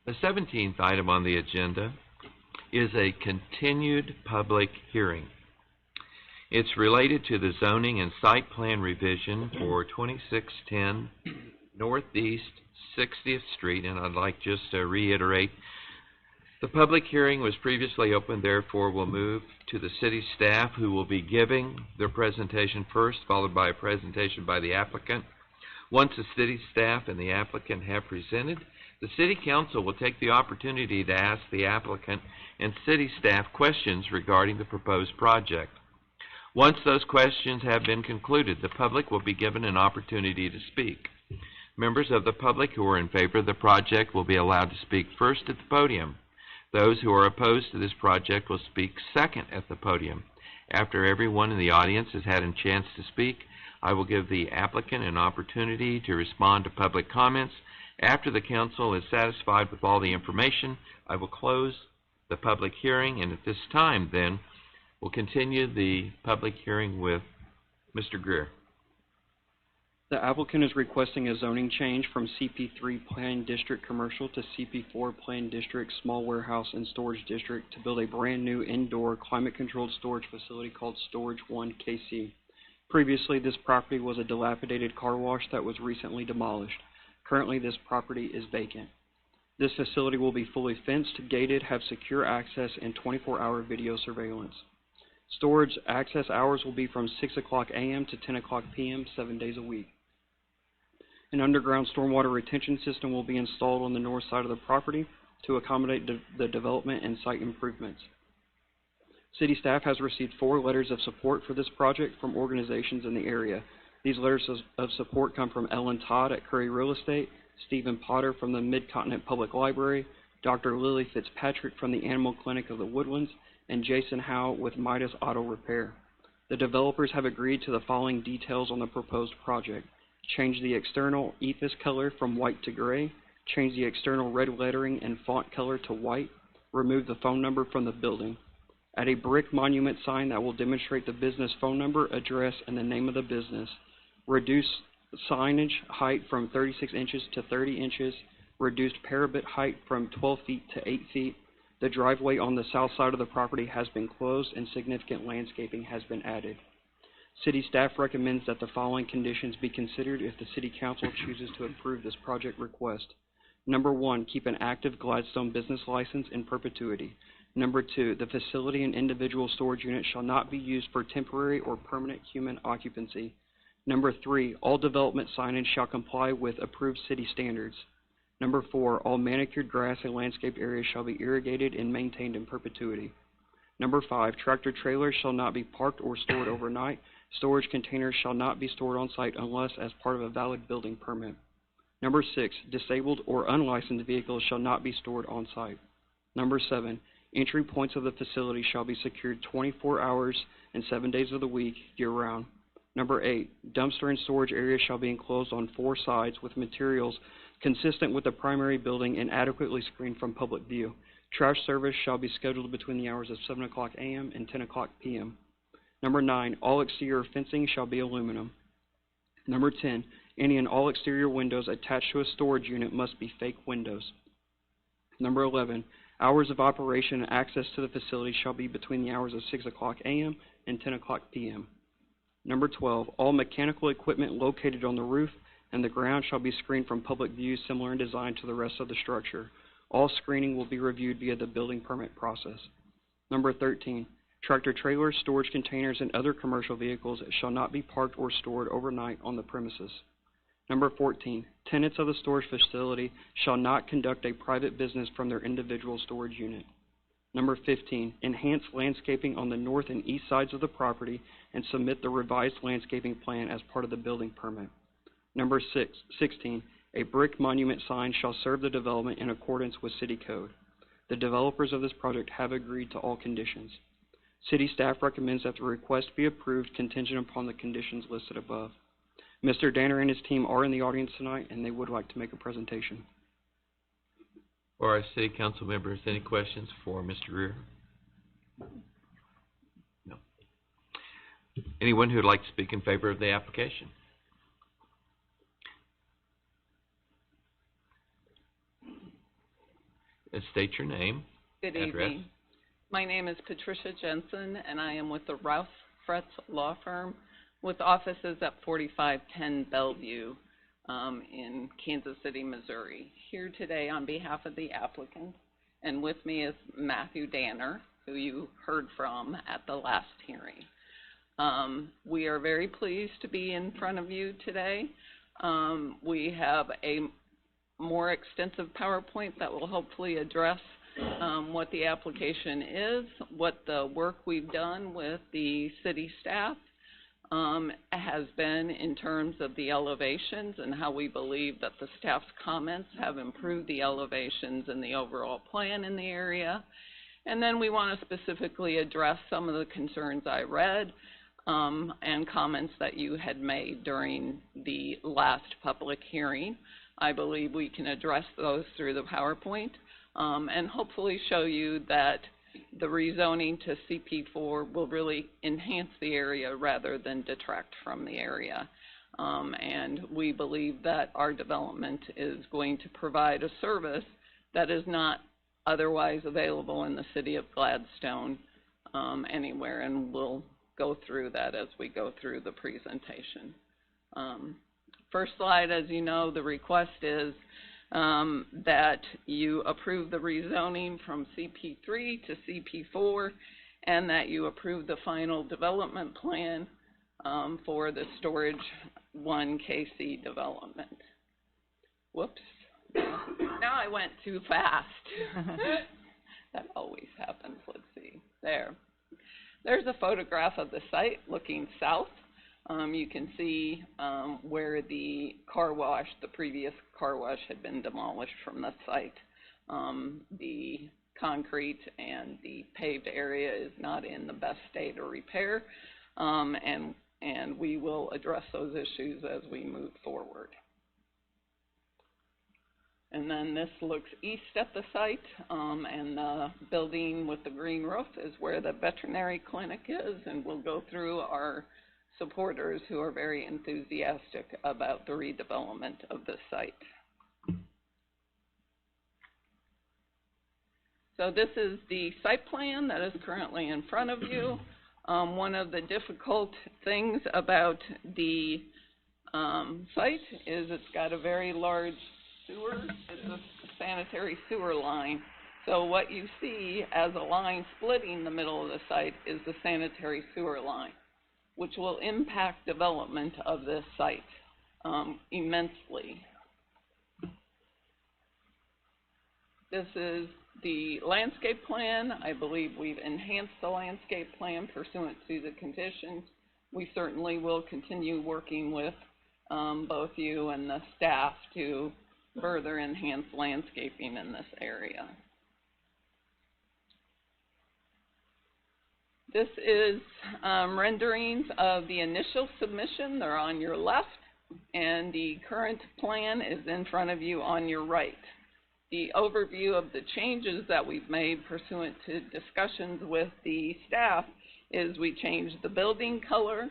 The 17th item on the agenda is a continued public hearing. It's related to the zoning and site plan revision for 2610 Northeast 60th Street, and I'd like just to reiterate, the public hearing was previously open, therefore we'll move to the city staff, who will be giving their presentation first, followed by a presentation by the applicant. Once the city staff and the applicant have presented, the City Council will take the opportunity to ask the applicant and city staff questions regarding the proposed project. Once those questions have been concluded, the public will be given an opportunity to speak. Members of the public who are in favor of the project will be allowed to speak first at the podium. Those who are opposed to this project will speak second at the podium. After everyone in the audience has had a chance to speak, I will give the applicant an opportunity to respond to public comments. After the council is satisfied with all the information, I will close the public hearing, and at this time, then, we'll continue the public hearing with Mr. Greer. The applicant is requesting a zoning change from CP3 Planned District Commercial to CP4 Planned District Small Warehouse and Storage District to build a brand new indoor climate-controlled storage facility called Storage 1 KC. Previously, this property was a dilapidated car wash that was recently demolished. Currently, this property is vacant. This facility will be fully fenced, gated, have secure access, and 24-hour video surveillance. Storage access hours will be from 6 o'clock a.m. to 10 o'clock p.m., 7 days a week. An underground stormwater retention system will be installed on the north side of the property to accommodate the development and site improvements. City staff has received 4 letters of support for this project from organizations in the area. These letters of support come from Ellen Todd at Curry Real Estate, Stephen Potter from the Mid-Continent Public Library, Dr. Lily Fitzpatrick from the Animal Clinic of the Woodlands, and Jason Howe with Midas Auto Repair. The developers have agreed to the following details on the proposed project. Change the external ethos color from white to gray, change the external red lettering and font color to white, remove the phone number from the building. Add a brick monument sign that will demonstrate the business phone number, address, and the name of the business. Reduce signage height from 36 inches to 30 inches. Reduced parapet height from 12 feet to 8 feet. The driveway on the south side of the property has been closed and significant landscaping has been added. City staff recommends that the following conditions be considered if the City Council chooses to approve this project request. Number 1, keep an active Gladstone business license in perpetuity. Number 2, the facility and individual storage units shall not be used for temporary or permanent human occupancy. Number 3, all development signage shall comply with approved city standards. Number 4, all manicured grass and landscape areas shall be irrigated and maintained in perpetuity. Number 5, tractor trailers shall not be parked or stored overnight. Storage containers shall not be stored on site unless as part of a valid building permit. Number 6, disabled or unlicensed vehicles shall not be stored on site. Number 7, Entry points of the facility shall be secured 24 hours and 7 days of the week, year-round. Number 8, dumpster and storage areas shall be enclosed on 4 sides with materials consistent with the primary building and adequately screened from public view. Trash service shall be scheduled between the hours of 7 o'clock a.m. and 10 o'clock p.m. Number 9, all exterior fencing shall be aluminum. Number 10, any and all exterior windows attached to a storage unit must be fake windows. Number 11, hours of operation and access to the facility shall be between the hours of 6 o'clock a.m. and 10 o'clock p.m. Number 12, all mechanical equipment located on the roof and the ground shall be screened from public view similar in design to the rest of the structure. All screening will be reviewed via the building permit process. Number 13, tractor trailers, storage containers, and other commercial vehicles shall not be parked or stored overnight on the premises. Number 14, tenants of the storage facility shall not conduct a private business from their individual storage unit. Number 15, enhance landscaping on the north and east sides of the property and submit the revised landscaping plan as part of the building permit. Number 16, a brick monument sign shall serve the development in accordance with city code. The developers of this project have agreed to all conditions. City staff recommends that the request be approved contingent upon the conditions listed above. Mr. Danner and his team are in the audience tonight, and they would like to make a presentation. For our city council members, any questions for Mr. Greer? No. Anyone who would like to speak in favor of the application? State your name. Good address. evening. My name is Patricia Jensen, and I am with the Rouse Fretz Law Firm with offices at 4510 Bellevue in Kansas City, Missouri. Here today on behalf of the applicant, and with me is Matthew Danner, who you heard from at the last hearing. We are very pleased to be in front of you today. We have a more extensive PowerPoint that will hopefully address what the application is, what the work we've done with the city staff has been in terms of the elevations and how we believe that the staff's comments have improved the elevations and the overall plan in the area. And then we want to specifically address some of the concerns I read and comments that you had made during the last public hearing. I believe we can address those through the PowerPoint and hopefully show you that the rezoning to CP4 will really enhance the area rather than detract from the area. And we believe that our development is going to provide a service that is not otherwise available in the city of Gladstone anywhere, and we'll go through that as we go through the presentation. First slide, as you know, the request is that you approve the rezoning from CP3 to CP4 and that you approve the final development plan for the Storage 1 KC development. Whoops. Now I went too fast. That always happens. Let's see. There's a photograph of the site looking south. You can see where the car wash, the previous car wash, had been demolished from the site. The concrete and the paved area is not in the best state of repair, and we will address those issues as we move forward. And then this looks east at the site, and the building with the green roof is where the veterinary clinic is, and we'll go through our supporters who are very enthusiastic about the redevelopment of the site. So this is the site plan that is currently in front of you. One of the difficult things about the site is it's got a very large sewer. It's a sanitary sewer line. So what you see as a line splitting the middle of the site is the sanitary sewer line, which will impact development of this site immensely. This is the landscape plan. I believe we've enhanced the landscape plan pursuant to the conditions. We certainly will continue working with both you and the staff to further enhance landscaping in this area. This is renderings of the initial submission. They're on your left, and the current plan is in front of you on your right. The overview of the changes that we've made pursuant to discussions with the staff is we changed the building color,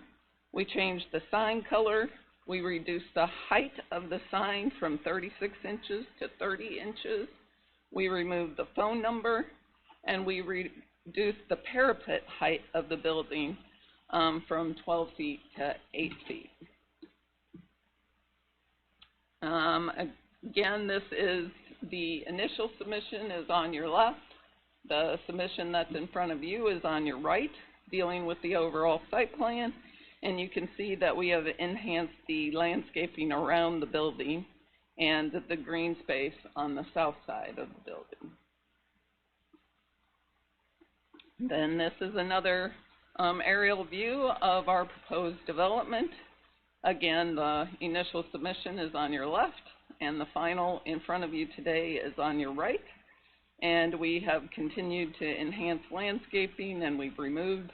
we changed the sign color, we reduced the height of the sign from 36 inches to 30 inches, we removed the phone number, and we reduced the parapet height of the building from 12 feet to 8 feet. Again, this is the initial submission is on your left. The submission that's in front of you is on your right, dealing with the overall site plan. And you can see that we have enhanced the landscaping around the building and the green space on the south side of the building. Then this is another aerial view of our proposed development. Again, the initial submission is on your left, and the final in front of you today is on your right. And we have continued to enhance landscaping, and we've removed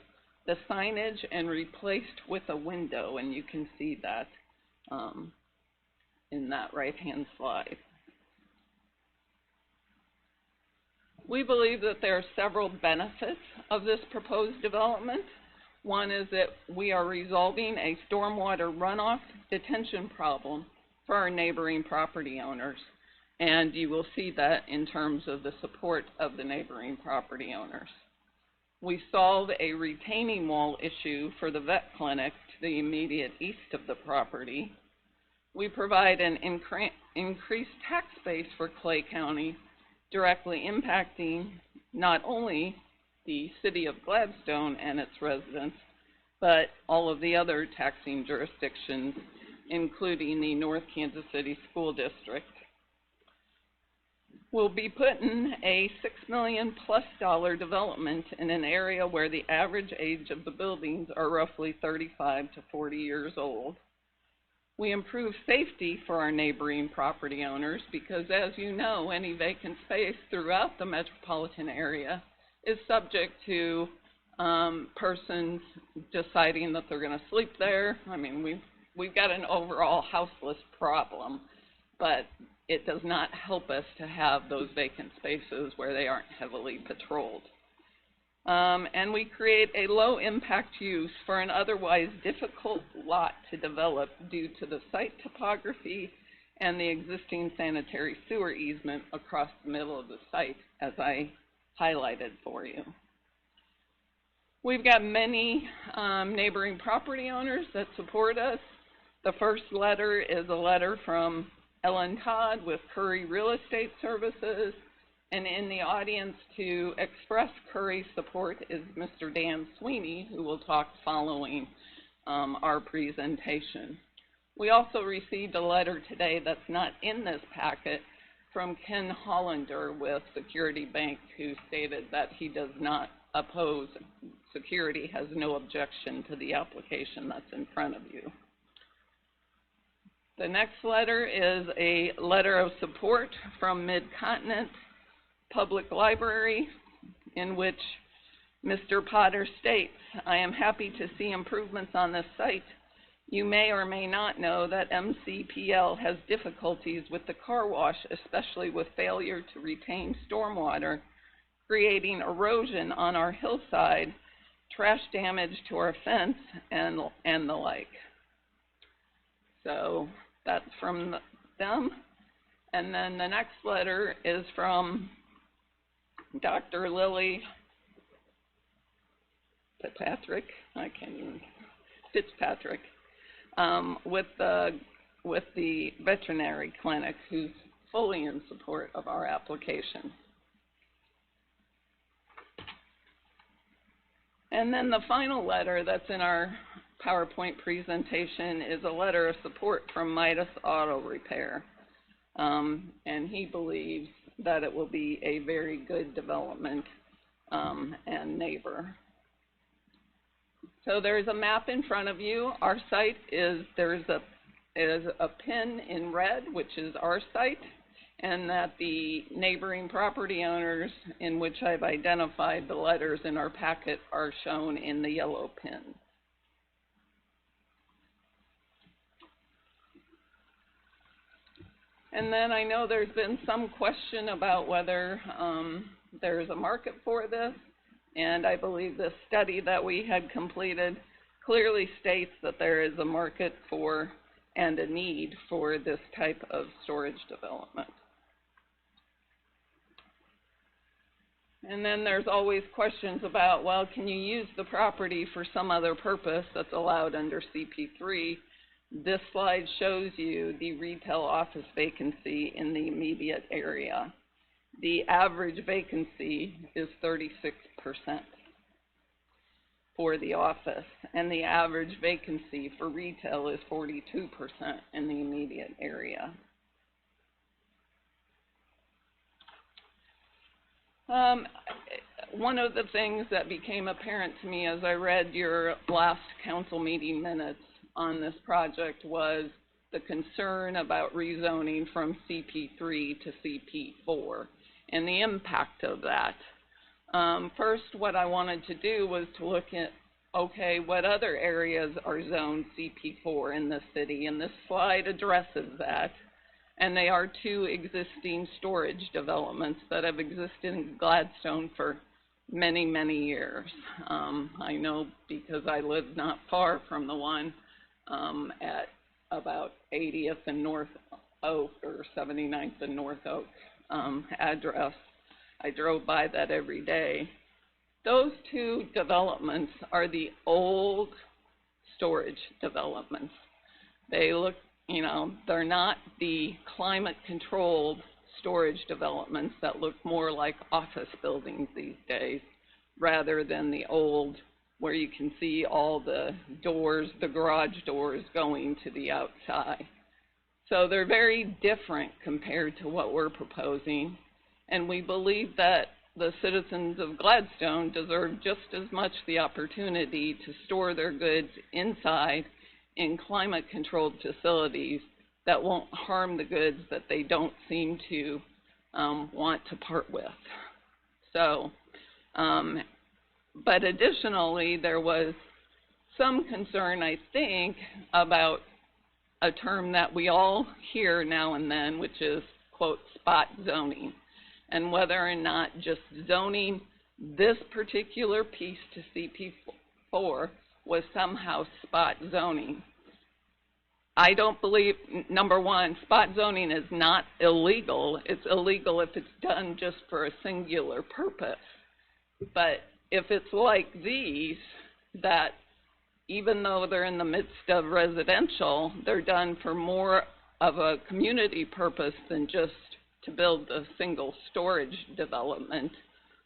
the signage and replaced with a window, and you can see that in that right-hand slide. We believe that there are several benefits of this proposed development. One is that we are resolving a stormwater runoff detention problem for our neighboring property owners, and you will see that in terms of the support of the neighboring property owners. We solve a retaining wall issue for the vet clinic to the immediate east of the property. We provide an increased tax base for Clay County, directly impacting not only the city of Gladstone and its residents, but all of the other taxing jurisdictions, including the North Kansas City School District. We'll be putting a $6 million+ development in an area where the average age of the buildings are roughly 35 to 40 years old. We improve safety for our neighboring property owners because, as you know, any vacant space throughout the metropolitan area is subject to persons deciding that they're going to sleep there. I mean, we've got an overall houseless problem, but it does not help us to have those vacant spaces where they aren't heavily patrolled. And we create a low-impact use for an otherwise difficult lot to develop due to the site topography and the existing sanitary sewer easement across the middle of the site, as I highlighted for you. We've got many neighboring property owners that support us. The first letter is a letter from Ellen Todd with Curry Real Estate Services, and in the audience to express Curry's support is Mr. Dan Sweeney, who will talk following our presentation. We also received a letter today that's not in this packet from Ken Hollander with Security Bank, who stated that he does not oppose, Security has no objection to the application that's in front of you. The next letter is a letter of support from Mid-Continent Public Library, in which Mr. Potter states, "I am happy to see improvements on this site. You may or may not know that MCPL has difficulties with the car wash, especially with failure to retain stormwater, creating erosion on our hillside, trash damage to our fence, and the like." So that's from them. And then the next letter is from Dr. Lily Fitzpatrick, with the veterinary clinic, who's fully in support of our application. And then the final letter that's in our PowerPoint presentation is a letter of support from Midas Auto Repair. And he believes that it will be a very good development and neighbor. So there's a map in front of you. Our site is a pin in red, which is our site, and that the neighboring property owners, in which I've identified the letters in our packet, are shown in the yellow pin. And then I know there's been some question about whether there's a market for this, and I believe the study that we had completed clearly states that there is a market for and a need for this type of storage development. And then there's always questions about, well, can you use the property for some other purpose that's allowed under CP3? This slide shows you the retail office vacancy in the immediate area. The average vacancy is 36% for the office, and the average vacancy for retail is 42% in the immediate area. One of the things that became apparent to me as I read your last council meeting minutes on this project was the concern about rezoning from CP3 to CP4 and the impact of that. First, what I wanted to do was to look at, okay, what other areas are zoned CP4 in the city, and this slide addresses that. And they are two existing storage developments that have existed in Gladstone for many, many years. I know because I live not far from the one at about 80th and North Oak, or 79th and North Oak address. I drove by that every day. Those two developments are the old storage developments. They look, you know, they're not the climate-controlled storage developments that look more like office buildings these days, rather than the old, where you can see all the doors, the garage doors going to the outside. So they're very different compared to what we're proposing, and we believe that the citizens of Gladstone deserve just as much the opportunity to store their goods inside in climate-controlled facilities that won't harm the goods that they don't seem to want to part with. So, but additionally, there was some concern, I think, about a term that we all hear now and then, which is, quote, spot zoning, and whether or not just zoning this particular piece to CP4 was somehow spot zoning. I don't believe, number one, spot zoning is not illegal. It's illegal if it's done just for a singular purpose. But if it's like these, that even though they're in the midst of residential, they're done for more of a community purpose than just to build a single storage development,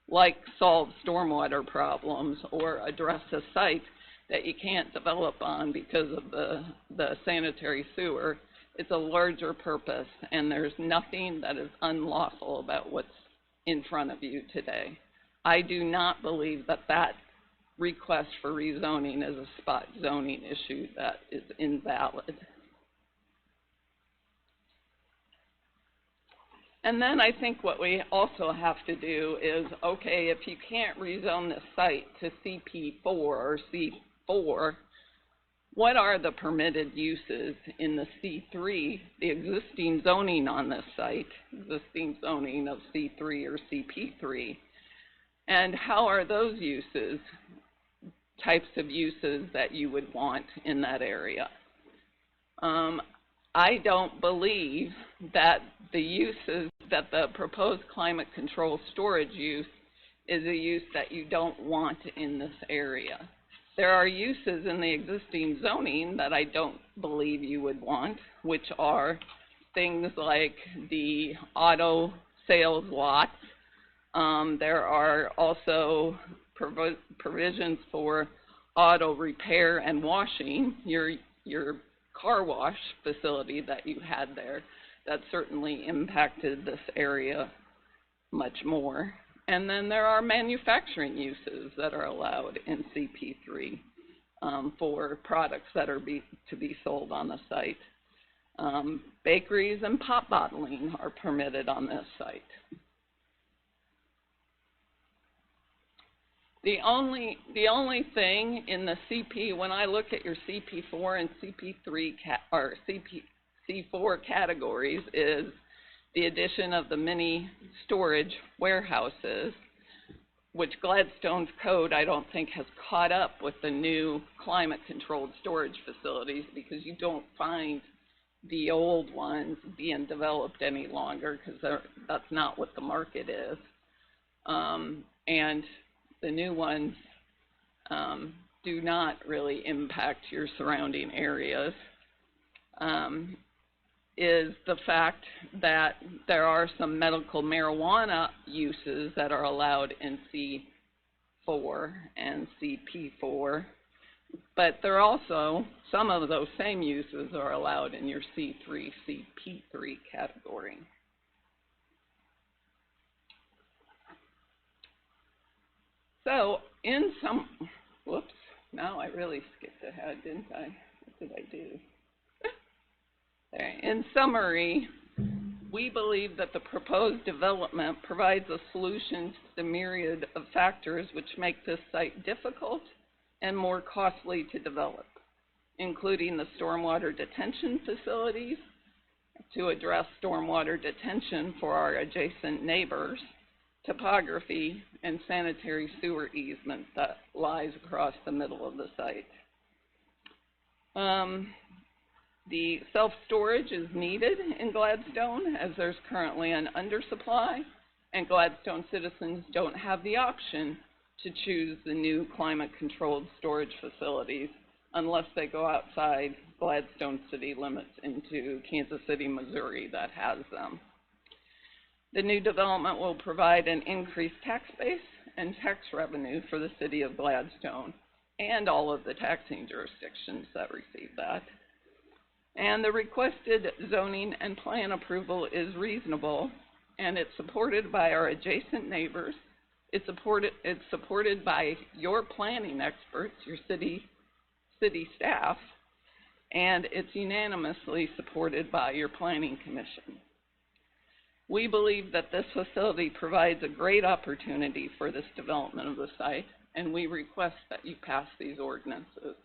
like solve stormwater problems or address a site that you can't develop on because of the sanitary sewer. It's a larger purpose, and there's nothing that is unlawful about what's in front of you today. I do not believe that that request for rezoning is a spot zoning issue that is invalid. And then I think what we also have to do is, okay, if you can't rezone the site to CP4 or C4, what are the permitted uses in the C3, the existing zoning on this site, existing zoning of C3 or CP3, and how are those uses, types of uses that you would want in that area? I don't believe that the uses that the proposed climate control storage use is a use that you don't want in this area. There are uses in the existing zoning that I don't believe you would want, which are things like the auto sales lots. There are also provisions for auto repair and washing, your car wash facility that you had there. That certainly impacted this area much more. And then there are manufacturing uses that are allowed in CP3 for products that are to be sold on the site. Bakeries and pop bottling are permitted on this site. The only thing in the CP, when I look at your CP4 and CP3 or CP4 categories, is the addition of the mini storage warehouses, which Gladstone's code I don't think has caught up with the new climate-controlled storage facilities, because you don't find the old ones being developed any longer, because that's not what the market is. And the new ones do not really impact your surrounding areas. Is the fact that there are some medical marijuana uses that are allowed in C4 and CP4, but there are also, some of those same uses are allowed in your C3, CP3 category. So, in some, whoops, now I really skipped ahead, didn't I? What did I do? In summary, we believe that the proposed development provides a solution to the myriad of factors which make this site difficult and more costly to develop, including the stormwater detention facilities to address stormwater detention for our adjacent neighbors, topography, and sanitary sewer easement that lies across the middle of the site. The self-storage is needed in Gladstone, as there's currently an undersupply, and Gladstone citizens don't have the option to choose the new climate-controlled storage facilities unless they go outside Gladstone city limits into Kansas City, Missouri that has them. The new development will provide an increased tax base and tax revenue for the city of Gladstone and all of the taxing jurisdictions that receive that. And the requested zoning and plan approval is reasonable, and it's supported by our adjacent neighbors. It's supported by your planning experts, your city staff, and it's unanimously supported by your planning commission. We believe that this facility provides a great opportunity for this development of the site, and we request that you pass these ordinances.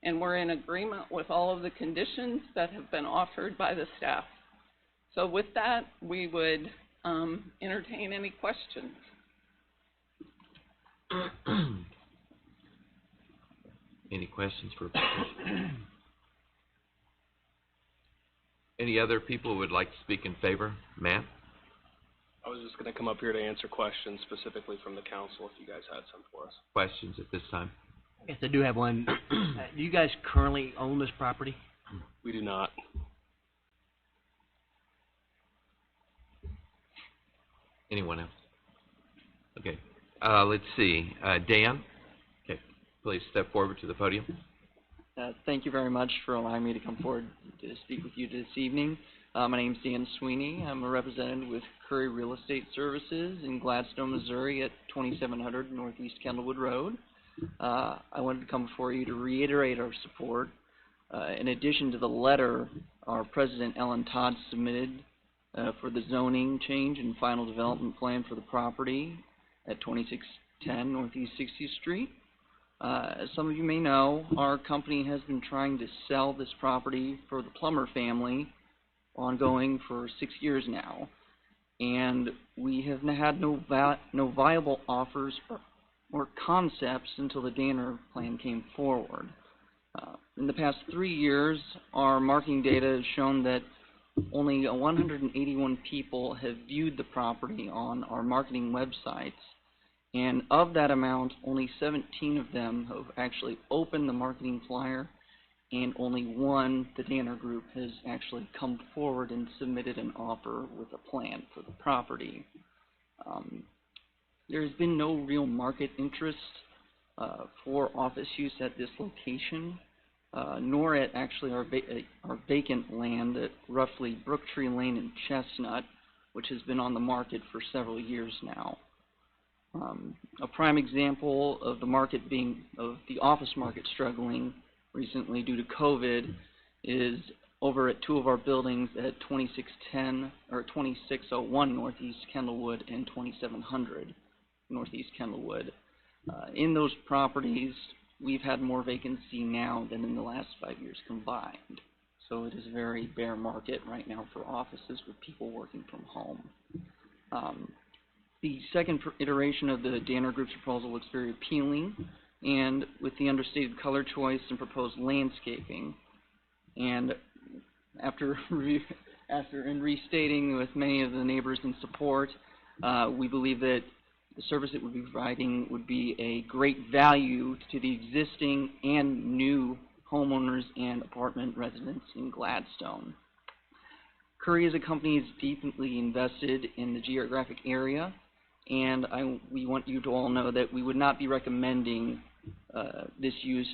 And we're in agreement with all of the conditions that have been offered by the staff. So with that, we would entertain any questions. Any questions for Patricia? Any other people who would like to speak in favor? Matt? I was just going to come up here to answer questions specifically from the council if you guys had some for us. Questions at this time? Yes, I do have one. Do you guys currently own this property? We do not. Anyone else? Okay. Let's see. Dan? Okay. Please step forward to the podium. Thank you very much for allowing me to come forward to speak with you this evening. My name is Dan Sweeney. I'm a representative with Curry Real Estate Services in Gladstone, Missouri at 2700 Northeast Kendallwood Road. I wanted to come before you to reiterate our support. In addition to the letter our President Ellen Todd submitted for the zoning change and final development plan for the property at 2610 Northeast 60th Street. As some of you may know, our company has been trying to sell this property for the Plummer family ongoing for 6 years now, and we have had no viable offers or concepts until the Danner plan came forward. In the past 3 years, our marketing data has shown that only 181 people have viewed the property on our marketing websites, and of that amount, only 17 of them have actually opened the marketing flyer, and only one, the Danner Group, has actually come forward and submitted an offer with a plan for the property. There's been no real market interest for office use at this location, nor at actually our vacant land at roughly Brooktree Lane and Chestnut, which has been on the market for several years now. A prime example of the office market struggling recently due to COVID is over at two of our buildings at 2610 or 2601 Northeast Kendallwood and 2700 Northeast Kendallwood. In those properties, we've had more vacancy now than in the last 5 years combined. So it is a very bare market right now for offices with people working from home. The second iteration of the Danner Group's proposal looks very appealing, and with the understated color choice and proposed landscaping. And after restating with many of the neighbors in support, we believe that the service it would be providing would be a great value to the existing and new homeowners and apartment residents in Gladstone. Curry as a company is deeply invested in the geographic area, and we want you to all know that we would not be recommending this use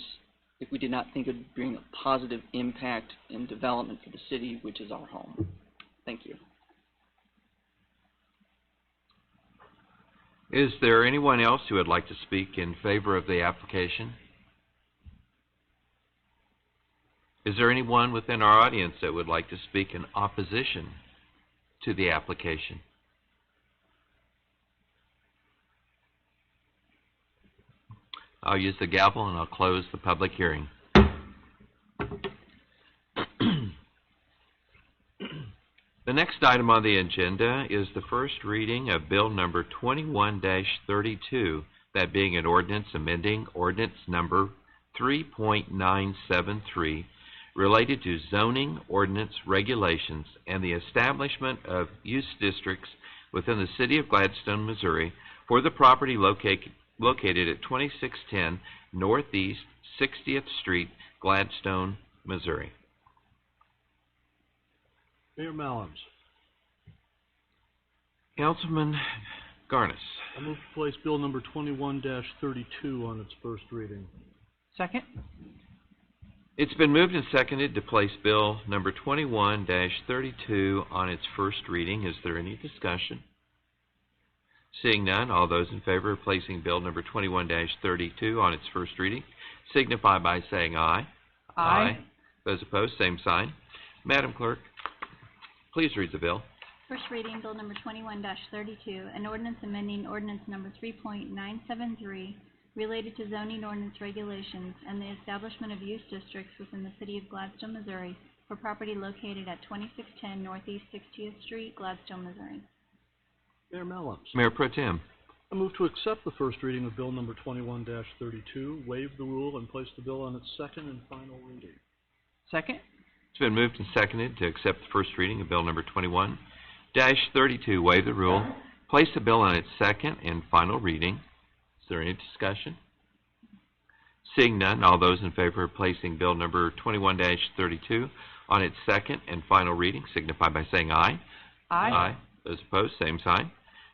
if we did not think it would bring a positive impact and development for the city, which is our home. Thank you. Is there anyone else who would like to speak in favor of the application? Is there anyone within our audience that would like to speak in opposition to the application? I'll use the gavel and I'll close the public hearing. The next item on the agenda is the first reading of Bill number 21-32, that being an ordinance amending ordinance number 3.973 related to zoning ordinance regulations and the establishment of use districts within the city of Gladstone, Missouri for the property located at 2610 Northeast 60th Street, Gladstone, Missouri. Mayor Mallums. Councilman Garnis. I move to place Bill number 21-32 on its first reading. Second? It's been moved and seconded to place Bill number 21-32 on its first reading. Is there any discussion? Seeing none, all those in favor of placing Bill number 21-32 on its first reading signify by saying aye. Aye. Those opposed, same sign. Madam Clerk, please read the bill. First reading, Bill number 21-32, an ordinance amending ordinance number 3.973 related to zoning ordinance regulations and the establishment of use districts within the city of Gladstone, Missouri for property located at 2610 Northeast 60th Street, Gladstone, Missouri. Mayor Mallums. Mayor Pro Tem. I move to accept the first reading of Bill number 21-32, waive the rule, and place the bill on its second and final reading. Second? It's been moved and seconded to accept the first reading of Bill number 21-32, waive the rule, place the bill on its second and final reading. Is there any discussion? Seeing none, all those in favor of placing Bill number 21-32 on its second and final reading signify by saying aye. Aye. Aye. Those opposed, same sign.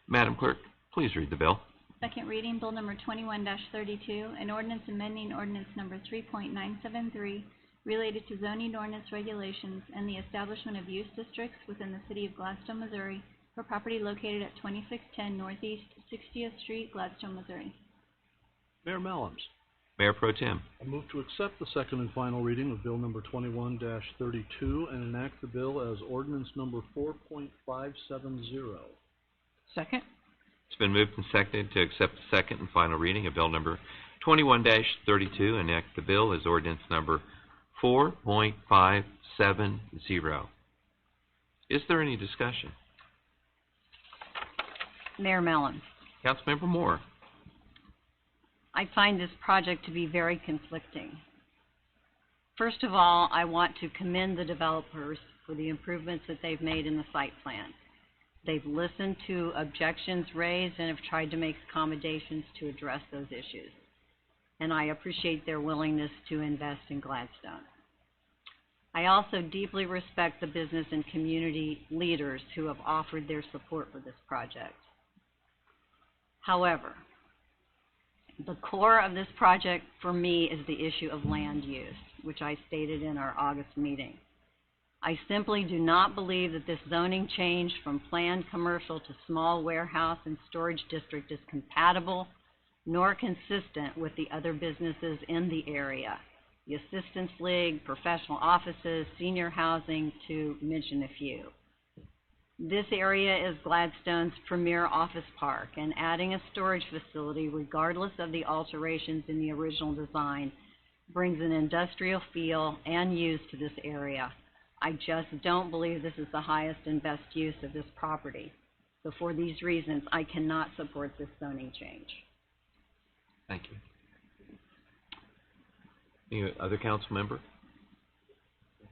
Madam Clerk, please read the bill. Second reading, Bill number 21-32, an ordinance amending ordinance number 3.973 related to zoning ordinance regulations and the establishment of use districts within the city of Gladstone, Missouri for property located at 2610 Northeast 60th Street, Gladstone, Missouri. Mayor Mallums. Mayor Pro Tem. I move to accept the second and final reading of Bill number 21-32 and enact the bill as ordinance number 4.570. Second? It's been moved and seconded to accept the second and final reading of Bill number 21-32 and enact the bill as ordinance number 4.570. Is there any discussion? Mayor Mellon. Councilmember Moore. I find this project to be very conflicting. First of all, I want to commend the developers for the improvements that they've made in the site plan. They've listened to objections raised and have tried to make accommodations to address those issues. And I appreciate their willingness to invest in Gladstone. I also deeply respect the business and community leaders who have offered their support for this project. However, the core of this project for me is the issue of land use, which I stated in our August meeting. I simply do not believe that this zoning change from planned commercial to small warehouse and storage district is compatible nor consistent with the other businesses in the area. the Assistance League, professional offices, senior housing, to mention a few. This area is Gladstone's premier office park, and adding a storage facility, regardless of the alterations in the original design, brings an industrial feel and use to this area. I just don't believe this is the highest and best use of this property. So for these reasons, I cannot support this zoning change. Thank you. Any other council member?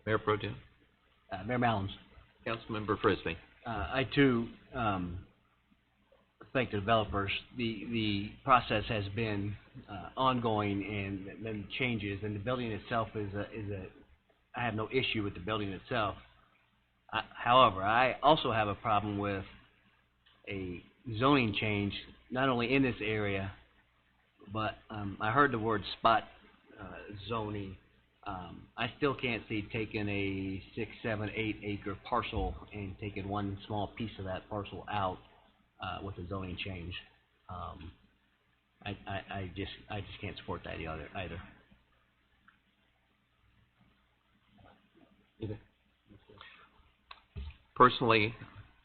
Mayor Pro Tem? Mayor Mallums. Councilmember Frisbee. I too thank the developers. The process has been ongoing, and then changes, and the building itself I have no issue with the building itself. However, I also have a problem with a zoning change, not only in this area, but I heard the word spot zoning. I still can't see taking a 6, 7, 8 acre parcel and taking one small piece of that parcel out with a zoning change. I just can't support that either. Personally,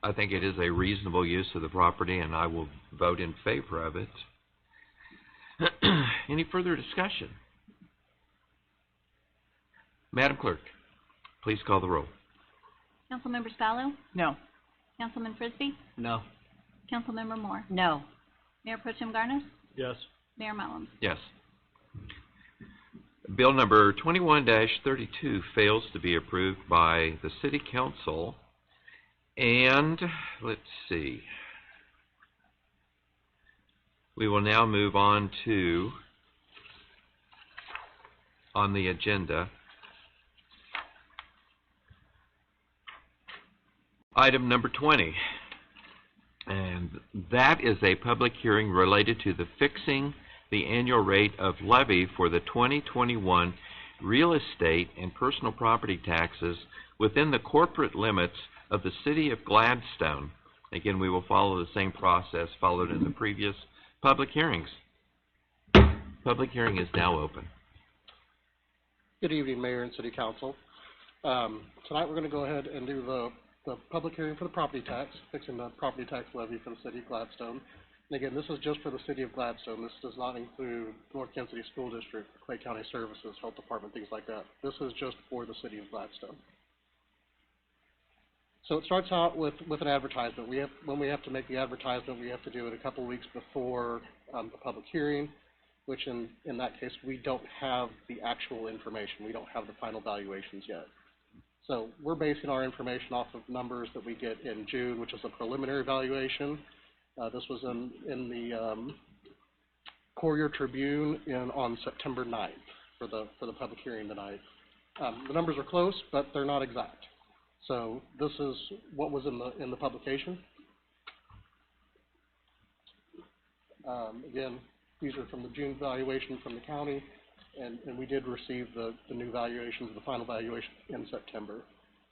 I think it is a reasonable use of the property, and I will vote in favor of it. Any further discussion? Madam Clerk, please call the roll. Councilmember Stallo? No. Councilman Frisbee? No. Councilmember Moore? No. Mayor Pro Tem Garnes? Yes. Mayor Mallums? Yes. Bill number 21-32 fails to be approved by the City Council. And let's see. We will now move on to, on the agenda, item number 20. And that is a public hearing related to the fixing the annual rate of levy for the 2021 real estate and personal property taxes within the corporate limits of the City of Gladstone. Again, we will follow the same process followed in the previous public hearings. Public hearing is now open. Good evening, Mayor and City Council. Tonight we're going to go ahead and do the public hearing for the property tax, fixing the property tax levy for the City of Gladstone. And again, this is just for the City of Gladstone. This does not include North Kansas City School District, Clay County Services, Health Department, things like that. This is just for the City of Gladstone. So it starts out with an advertisement. When we have to make the advertisement, we have to do it a couple weeks before the public hearing, which in that case, we don't have the actual information. We don't have the final valuations yet. So we're basing our information off of numbers that we get in June, which is a preliminary valuation. This was in the Courier Tribune on September 9th for the public hearing tonight. The numbers are close, but they're not exact. So this is what was in the publication. Again, these are from the June valuation from the county, and we did receive the new valuations, the final valuation in September.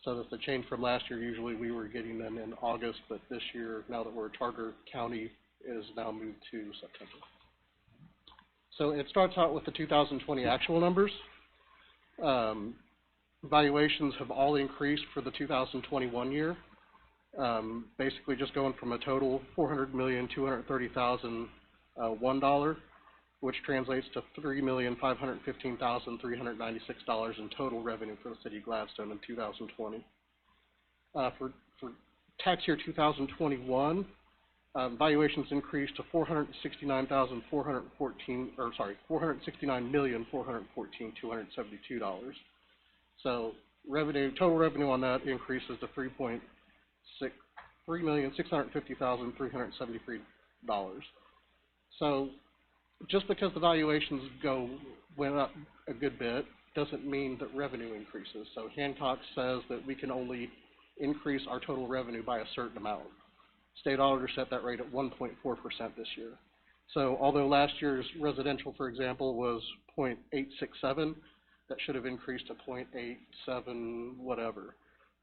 So that's a change from last year. Usually we were getting them in August, but this year, now that we're a charter county, is now moved to September. So it starts out with the 2020 actual numbers. Valuations have all increased for the 2021 year. Basically just going from a total $400,230,001, which translates to $3,515,396 in total revenue for the City of Gladstone in 2020. For tax year 2021, valuations increased to $469,414,272. So total revenue on that increases to $3,650,373. So just because the valuations went up a good bit doesn't mean that revenue increases. So Hancock says that we can only increase our total revenue by a certain amount. State auditor set that rate at 1.4% this year. So although last year's residential, for example, was 0.867, that should have increased to 0.87 whatever.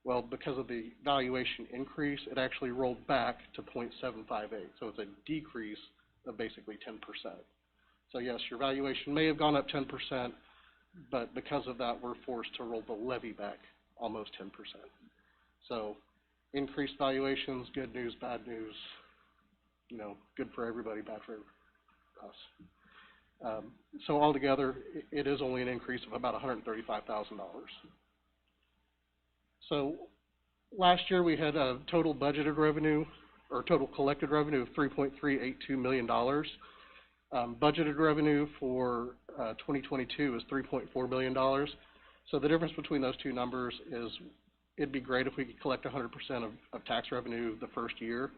Well, because of the valuation increase, it actually rolled back to 0.758. So it's a decrease of basically 10%. So yes, your valuation may have gone up 10%, but because of that, we're forced to roll the levy back almost 10%. So increased valuations, good news, bad news, you know, good for everybody, bad for us. So altogether, it is only an increase of about $135,000. So last year we had a total budgeted revenue, or total collected revenue of $3.382 million. Budgeted revenue for 2022 is $3.4 million. So the difference between those two numbers is it'd be great if we could collect 100% of tax revenue the first year,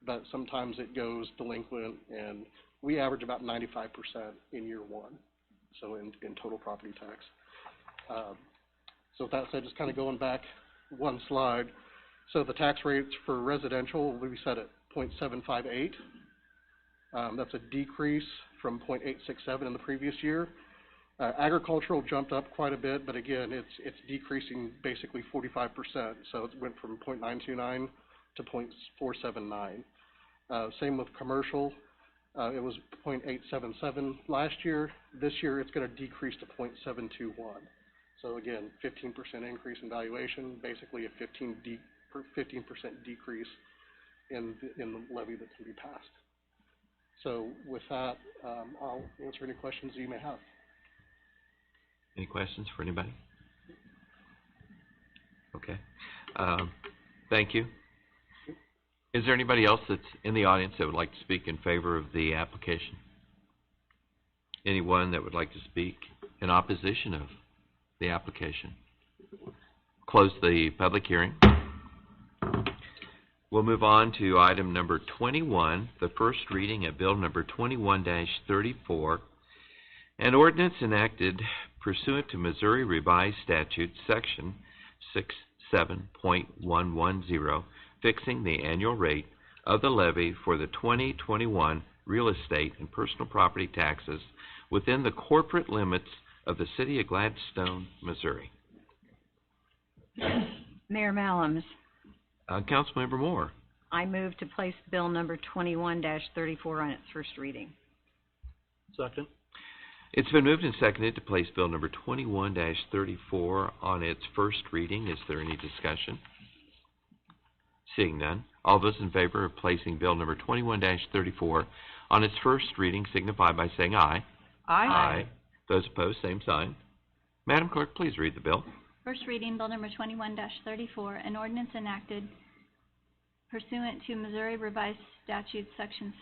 but sometimes it goes delinquent, and we average about 95% in year one, so in total property tax. So with that said, just kind of going back one slide, so the tax rates for residential will be set at 0.758. That's a decrease from 0.867 in the previous year. Agricultural jumped up quite a bit, but again, it's decreasing basically 45%. So it went from 0.929 to 0.479. Same with commercial. It was 0.877 last year. This year, it's going to decrease to 0.721. So again, 15% increase in valuation, basically a 15% decrease in the levy that can be passed. So with that, I'll answer any questions you may have. Any questions for anybody? Okay. Thank you. Is there anybody else that's in the audience that would like to speak in favor of the application? Anyone that would like to speak in opposition of the application? Close the public hearing. We'll move on to item number 21, the first reading of bill number 21-34, an ordinance enacted pursuant to Missouri Revised Statute Section 67.110, fixing the annual rate of the levy for the 2021 real estate and personal property taxes within the corporate limits of the city of Gladstone, Missouri. Mayor Mallums. Councilmember Moore. I move to place bill number 21-34 on its first reading. Second. It's been moved and seconded to place bill number 21-34 on its first reading. Is there any discussion? Seeing none, all those in favor of placing bill number 21-34 on its first reading signify by saying aye. Aye. Aye. Those opposed, same sign. Madam Clerk, please read the bill. First reading, bill number 21-34, an ordinance enacted pursuant to Missouri Revised Statute Section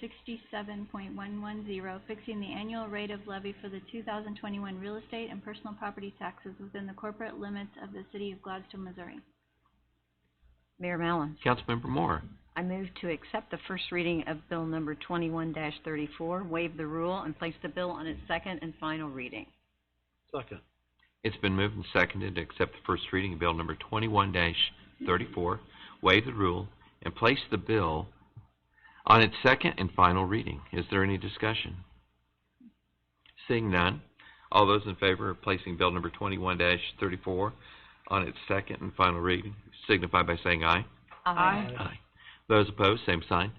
67.110, fixing the annual rate of levy for the 2021 real estate and personal property taxes within the corporate limits of the city of Gladstone, Missouri. Mayor Mallums. Councilmember Moore. I move to accept the first reading of bill number 21-34, waive the rule, and place the bill on its second and final reading. Second. It's been moved and seconded to accept the first reading of bill number 21-34, waive the rule, and place the bill on its second and final reading. Is there any discussion? Seeing none, all those in favor of placing bill number 21-34 on its second and final reading signify by saying aye. Aye. Aye. Those opposed, same sign.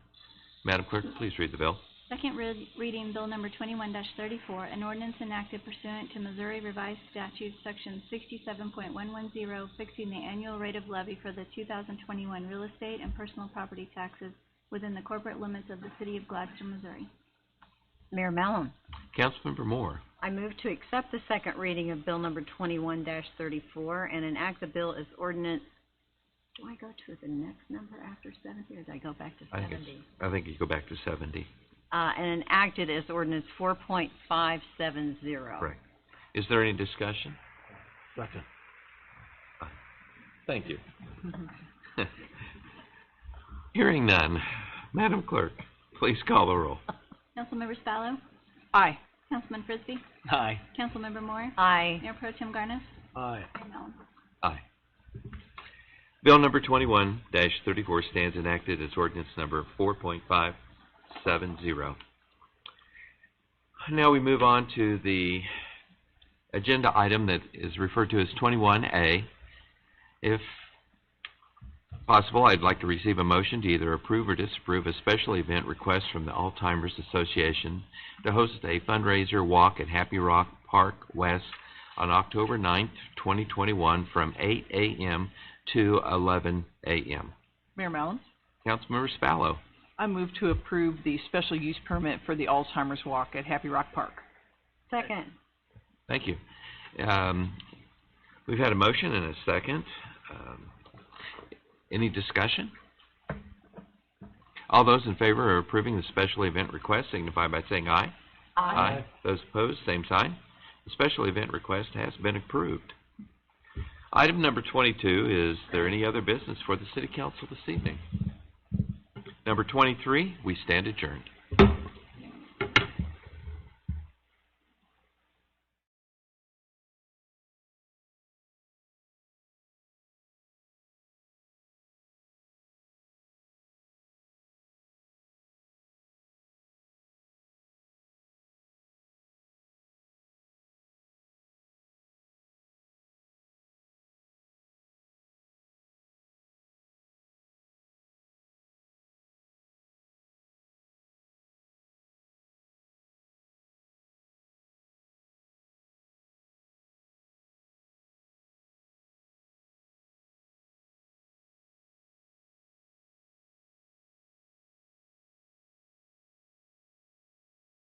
Madam Clerk, please read the bill. Second reading, bill number 21-34, an ordinance enacted pursuant to Missouri Revised Statute Section 67.110, fixing the annual rate of levy for the 2021 real estate and personal property taxes within the corporate limits of the city of Gladstone, Missouri. Mayor Mallum. Councilmember Moore. I move to accept the second reading of bill number 21-34 and enact the bill as ordinance. Do I go to the next number after 70, or do I go back to 70? I think you go back to 70. And enacted as ordinance 4.570. Right. Is there any discussion? Second. Thank you. Hearing none, Madam Clerk, please call the roll. Councilmember Spallo? Aye. Councilman Frisbee? Aye. Councilmember Moore? Aye. Mayor Pro Tem Garnis? Aye. Mayor Mallum. Aye. Bill number 21-34 stands enacted as ordinance number 4.570. Now we move on to the agenda item that is referred to as 21A. If possible, I'd like to receive a motion to either approve or disapprove a special event request from the Alzheimer's Association to host a fundraiser walk at Happy Rock Park West on October 9th, 2021 from 8 a.m. to 11 a.m. Mayor Mallon, Councilmember Spallo. I move to approve the special use permit for the Alzheimer's Walk at Happy Rock Park. Second. Thank you. We've had a motion and a second. Any discussion? All those in favor of approving the special event request signify by saying aye. Aye. Those opposed, same sign. The special event request has been approved. Item number 22, is there any other business for the City Council this evening? Number 23, we stand adjourned.